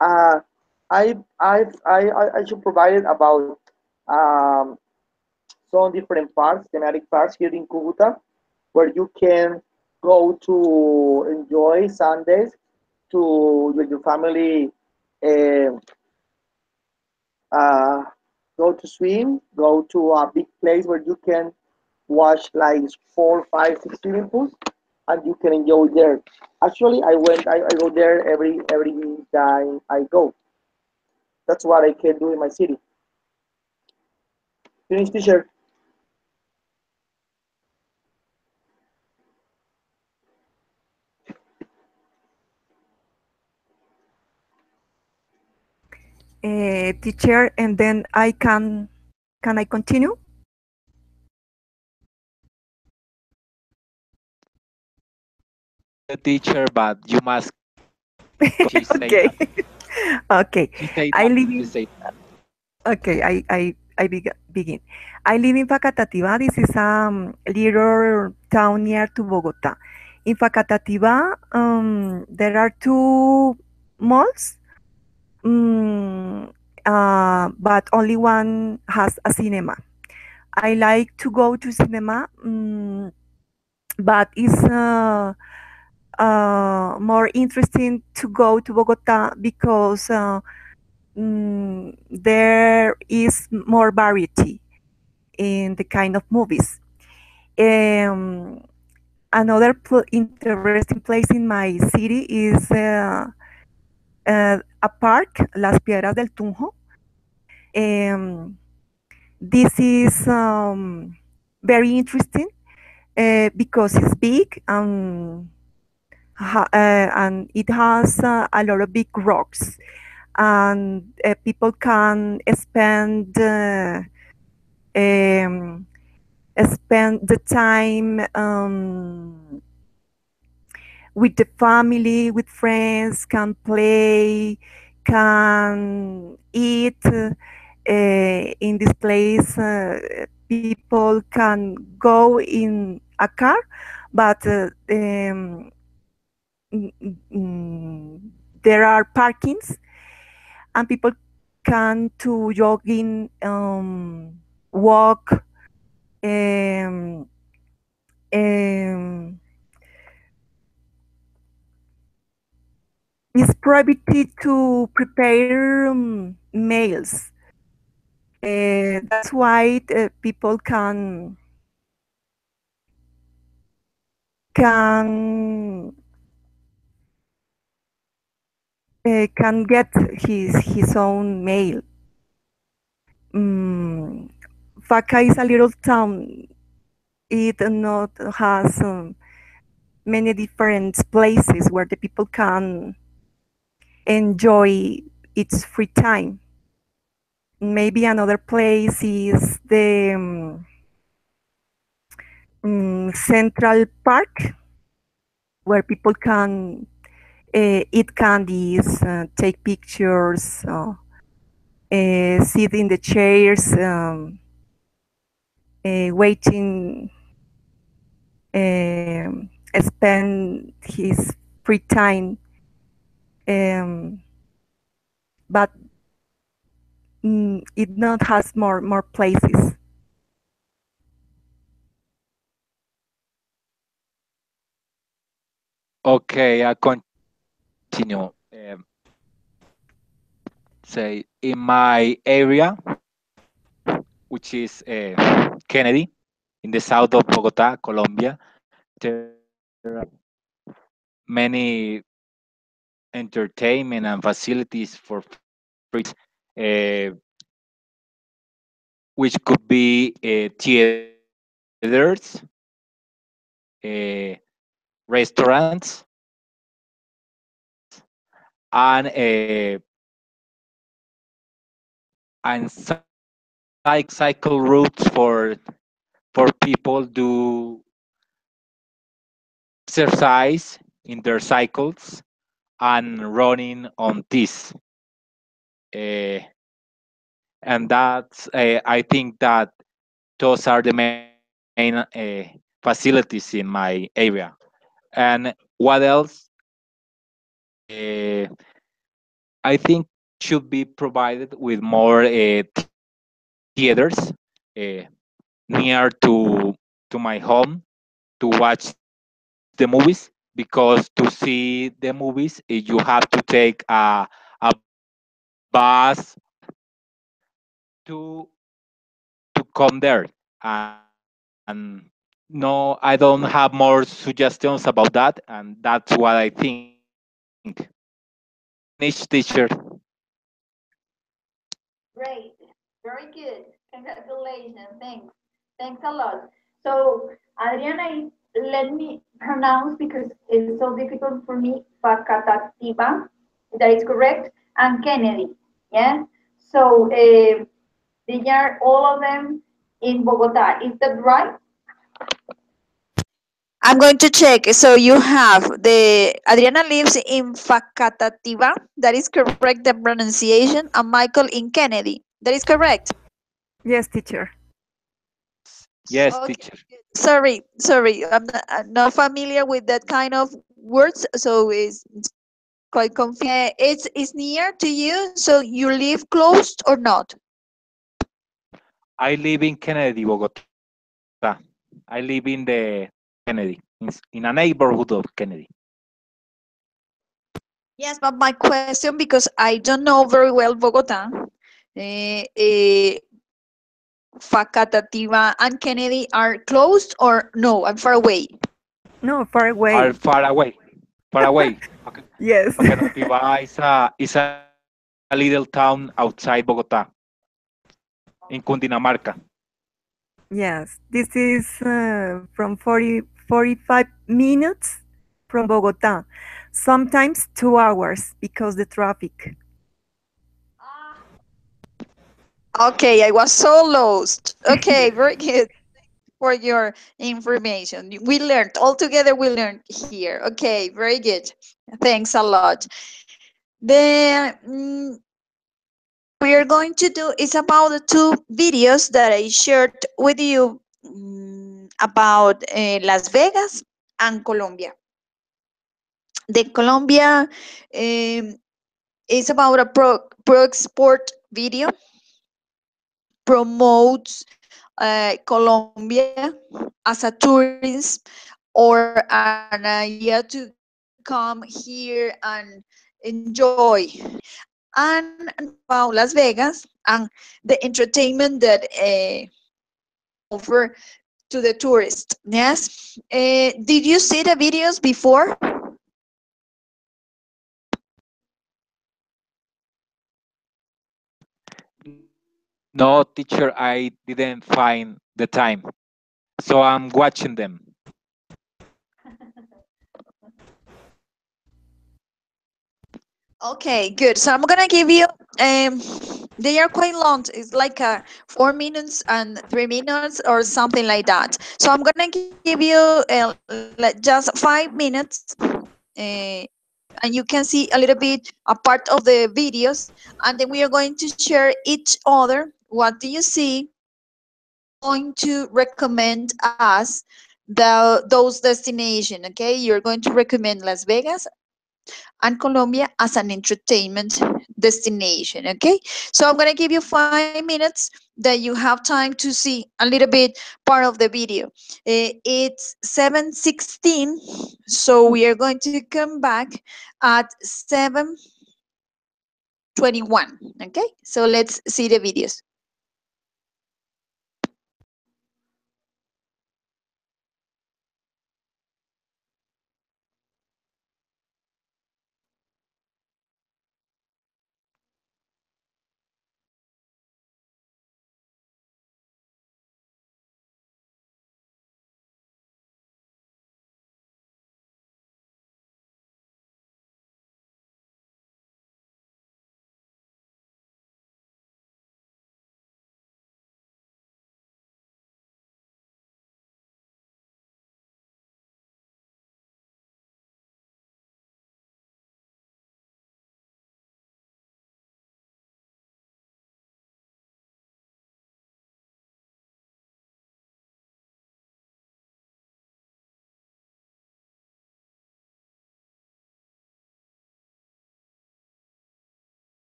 Uh, I should provide it about um, some different parks, thematic parks here in Cucuta, where you can go to enjoy Sundays to with your family, uh, uh, go to swim, go to a big place where you can watch like 4 5 6 swimming pools and you can enjoy there. Actually, I go there every time I go. That's what I can do in my city. Finish, teacher. Teacher, and then can I continue? The teacher, but you must continue. She say Okay. that. Okay. She say I that. live She in say okay. begin. I live in Facatativá. This is a little town near to Bogota. In Facatativá, there are two malls, but only one has a cinema. I like to go to cinema, but it's more interesting to go to Bogota because there is more variety in the kind of movies. Another interesting place in my city is a park, Las Piedras del Tunjo. This is very interesting because it's big and it has a lot of big rocks, and people can spend the time with the family, with friends, can play, can eat. In this place, people can go in a car, but there are parkings, and people can to jogging, walk. It's prohibited to prepare meals. That's why people can get his own meal. Faca is a little town. It not has many different places where the people can enjoy its free time. Maybe another place is the Central Park, where people can eat candies, take pictures, sit in the chairs, waiting, spend his free time. But it not has more places. Okay, I continue. Say in my area, which is Kennedy, in the south of Bogota, Colombia, there are many entertainment and facilities for uh, which could be theaters, restaurants, and cycle routes for people do exercise in their cycles and running on this. Uh, and that's I think that those are the main facilities in my area. And what else? Uh, I think should be provided with more theaters near to my home to watch the movies, because to see the movies you have to take a bus to come there. And no, I don't have more suggestions about that, and that's what I think. Finish, teacher. Great. Very good. Congratulations. Thanks. Thanks a lot. So, Adriana, let me pronounce because it's so difficult for me. Facatativa. That is correct. And Kennedy. Yeah. So, they are all of them in Bogota. Is that right? I'm going to check. So you have the Adriana lives in Facatativa. That is correct, the pronunciation, and Michael in Kennedy. That is correct. Yes, teacher. Yes, Okay. teacher. Sorry. I'm not familiar with that kind of words, so it's quite confusing. It's near to you, so you live close or not? I live in Kennedy, Bogota. I live in the Kennedy, in a neighborhood of Kennedy. Yes, but my question, because I don't know very well Bogota, Facatativa and Kennedy are close or no? I'm far away. No, far Are away. far away. Far away. Yes. Facatativá is a little town outside Bogota, in Cundinamarca. Yes, this is from 45 minutes from Bogota, sometimes 2 hours because the traffic. Okay, I was so lost. Okay, very good for your information. We learned all together. We learned here. Okay, very good. Thanks a lot. The what we are going to do is about the two videos that I shared with you about Las Vegas and Colombia. The Colombia is about a pro export video, promotes Colombia as a tourism or an idea to come here and enjoy. And about Las Vegas and the entertainment that offer to the tourists. Yes. Did you see the videos before? No, teacher, I didn't find the time. So I'm watching them. Okay, good. So I'm gonna give you they are quite long. It's like 4 minutes and 3 minutes or something like that. So I'm gonna give you just 5 minutes, and you can see a little bit a part of the videos, and then we are going to share each other. What do you see? And you're going to recommend us those destination. Okay, you're going to recommend Las Vegas and Colombia as an entertainment destination. Okay, so I'm going to give you 5 minutes that you have time to see a little bit part of the video. It's 7:16, so we are going to come back at 7:21. Okay, so let's see the videos.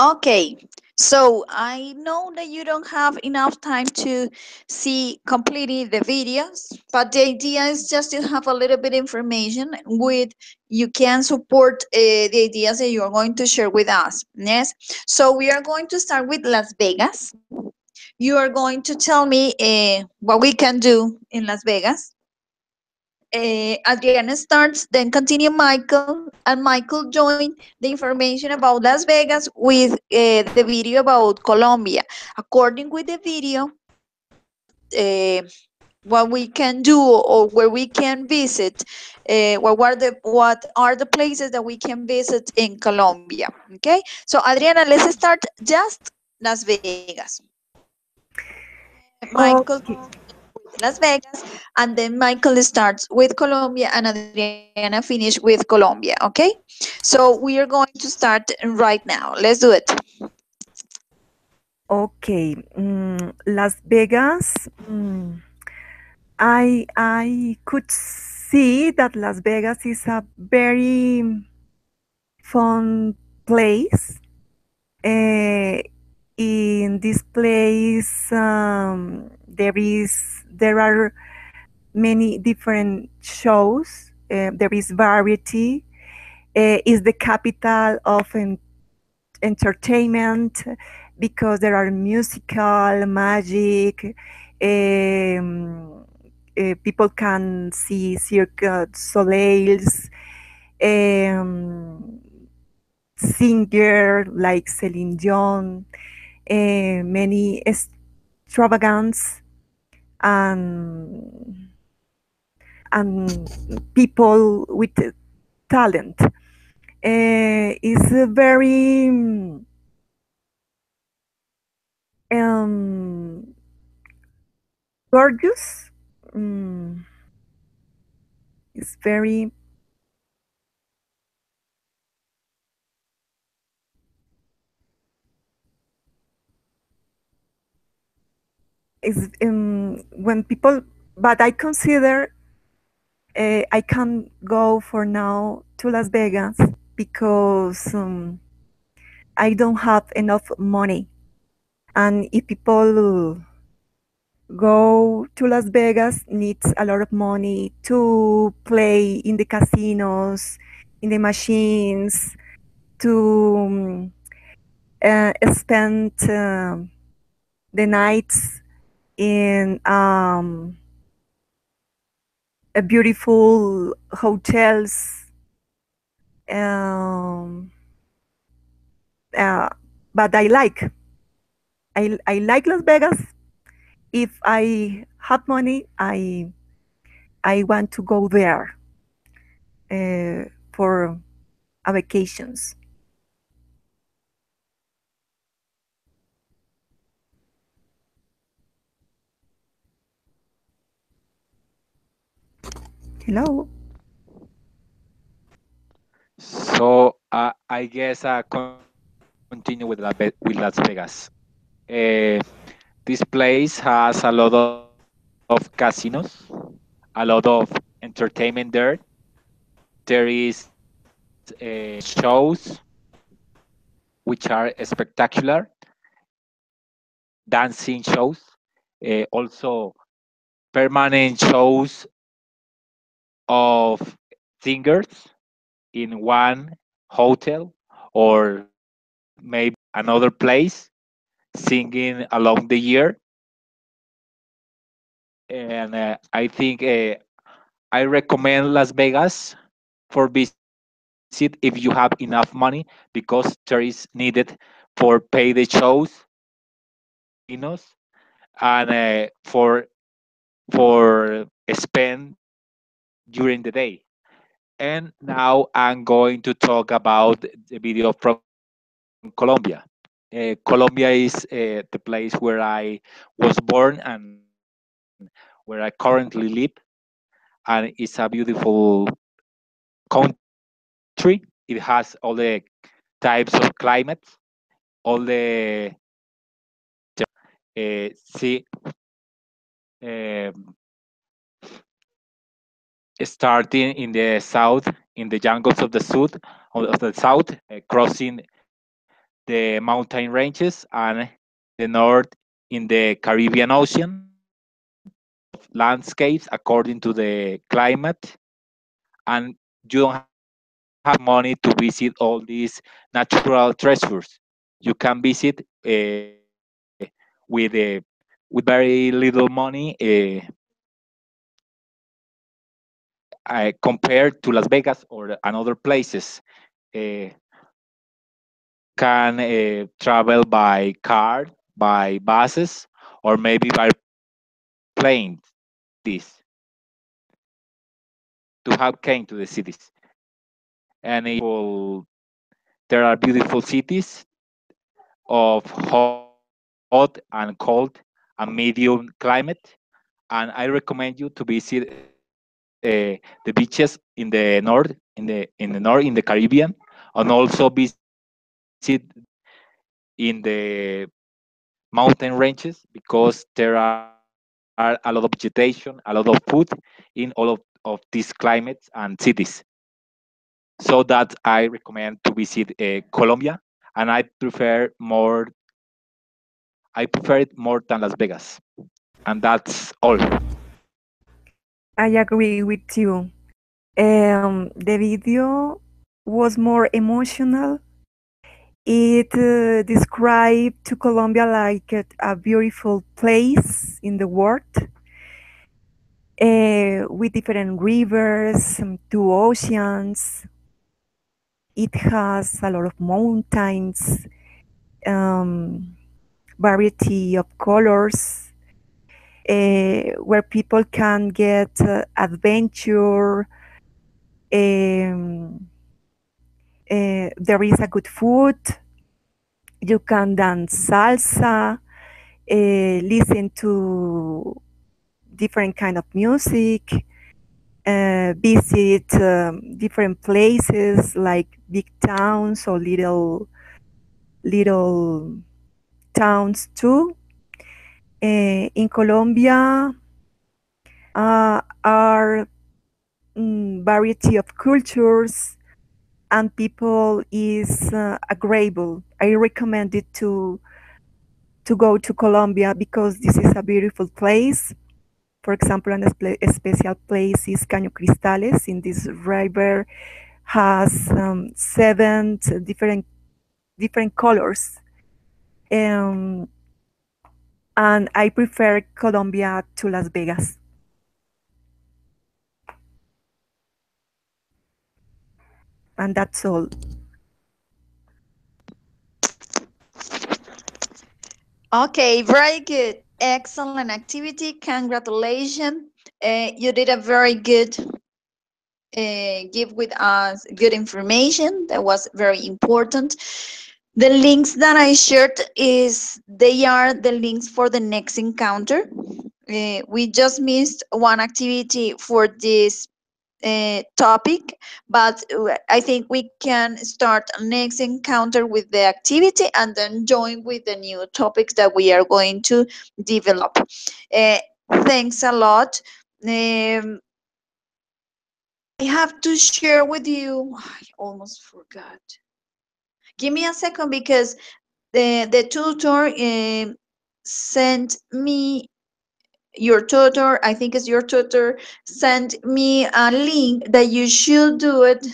Okay, so I know that you don't have enough time to see completely the videos, but the idea is just to have a little bit information with you can support the ideas that you are going to share with us. Yes, so we are going to start with Las Vegas. You are going to tell me what we can do in Las Vegas. Adriana starts, then continue Michael, and Michael join the information about Las Vegas with the video about Colombia. According with the video, what we can do or where we can visit, what are the places that we can visit in Colombia. Okay, so Adriana, let's start just Las Vegas. Michael Okay. Las Vegas, and then Michael starts with Colombia, and Adriana finish with Colombia. Okay, so we are going to start right now. Let's do it. Okay. Las Vegas. I could see that Las Vegas is a very fun place. Uh, in this place, there are many different shows. There is variety. Is the capital of entertainment because there are musical, magic. Um, People can see Cirque du Soleils, um, singer like Celine Dion, many extravagance and people with talent. It's very um, gorgeous. Mm, it's very it's when people, but I consider I can't go for now to Las Vegas because I don't have enough money. And if people go to Las Vegas, needs a lot of money to play in the casinos, in the machines, to spend the nights in beautiful hotels. Um, uh, but I like Las Vegas. If I have money, I want to go there for a vacations. Hello. So I guess I continue with with Las Vegas. Uh, this place has a lot of casinos, a lot of entertainment there. There is shows which are spectacular, dancing shows, also permanent shows of singers in one hotel or maybe another place singing along the year. And I think I recommend Las Vegas for visit if you have enough money because there is needed for pay the shows, casinos, and for spend during the day. And now I'm going to talk about the video from Colombia. Colombia is the place where I was born and where I currently live, and it's a beautiful country. It has all the types of climates, all the see um, starting in the south, in the jungles of the south, crossing the the mountain ranges, and the north in the Caribbean Ocean, landscapes according to the climate, and you don't have money to visit all these natural treasures. You can visit with with very little money compared to Las Vegas or another places. You can travel by car, by buses, or maybe by planes. This to have came to the cities, and there are beautiful cities of hot and cold and medium climate, and I recommend you to visit the beaches in the north, in the north in the Caribbean, and also visit in the mountain ranges because there are a lot of vegetation, a lot of food in all of these climates and cities. So that I recommend to visit Colombia, and I prefer it more than Las Vegas, and that's all. I agree with you. The video was more emotional. It described to Colombia like a beautiful place in the world, with different rivers, two oceans. It has a lot of mountains, um, variety of colors, where people can get adventure. Um, there is a good food. You can dance salsa, listen to different kind of music, visit different places like big towns or little towns too. In Colombia are variety of cultures and people is agreeable. I recommend it to go to Colombia because this is a beautiful place. For example, a special place is Caño Cristales. In this river has seven different colors, um, and I prefer Colombia to Las Vegas. And that's all. Okay, very good. Excellent activity. Congratulations. You did a very good give with us good information that was very important. The links that I shared they are the links for the next encounter. We just missed one activity for this topic, but I think we can start next encounter with the activity and then join with the new topics that we are going to develop. Uh, Thanks a lot. I have to share with you. I almost forgot. Give me a second because the tutor sent me your tutor. I think it's your tutor sent me a link that you should do it.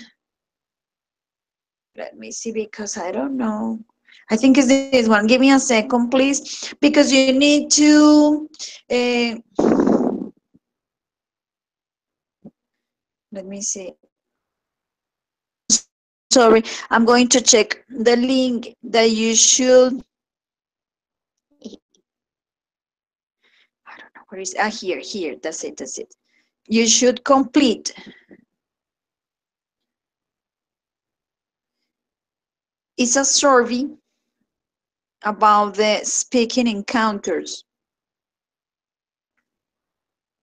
Let me see because I don't know. I think it's this one. Give me a second, please, because you need to. Uh, Let me see. Sorry, I'm going to check the link that you should. I don't know where is. Ah, here. That's it. That's it. You should complete. It's a survey about the speaking encounters.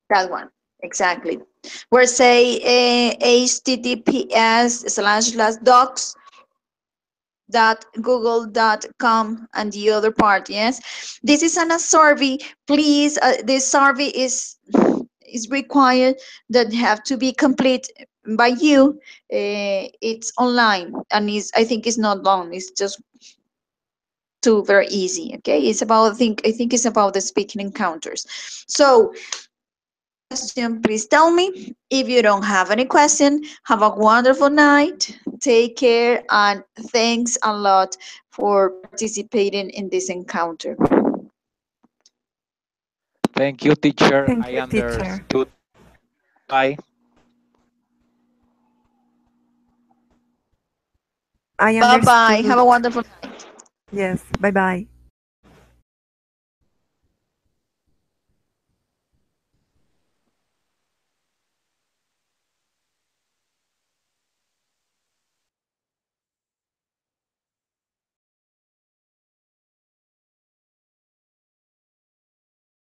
That one, exactly. Where say https://docs google.com and the other part. Yes, this is a survey. Please, this survey is required that have to be complete by you. It's online and is I think it's not long. It's just too very easy. Okay, it's about I think it's about the speaking encounters. So question, please tell me. If you don't have any question, have a wonderful night. Take care and thanks a lot for participating in this encounter. Thank you, teacher. Thank I you, teacher. understood. Bye. I Bye bye. understood. Have a wonderful night. Yes, bye bye.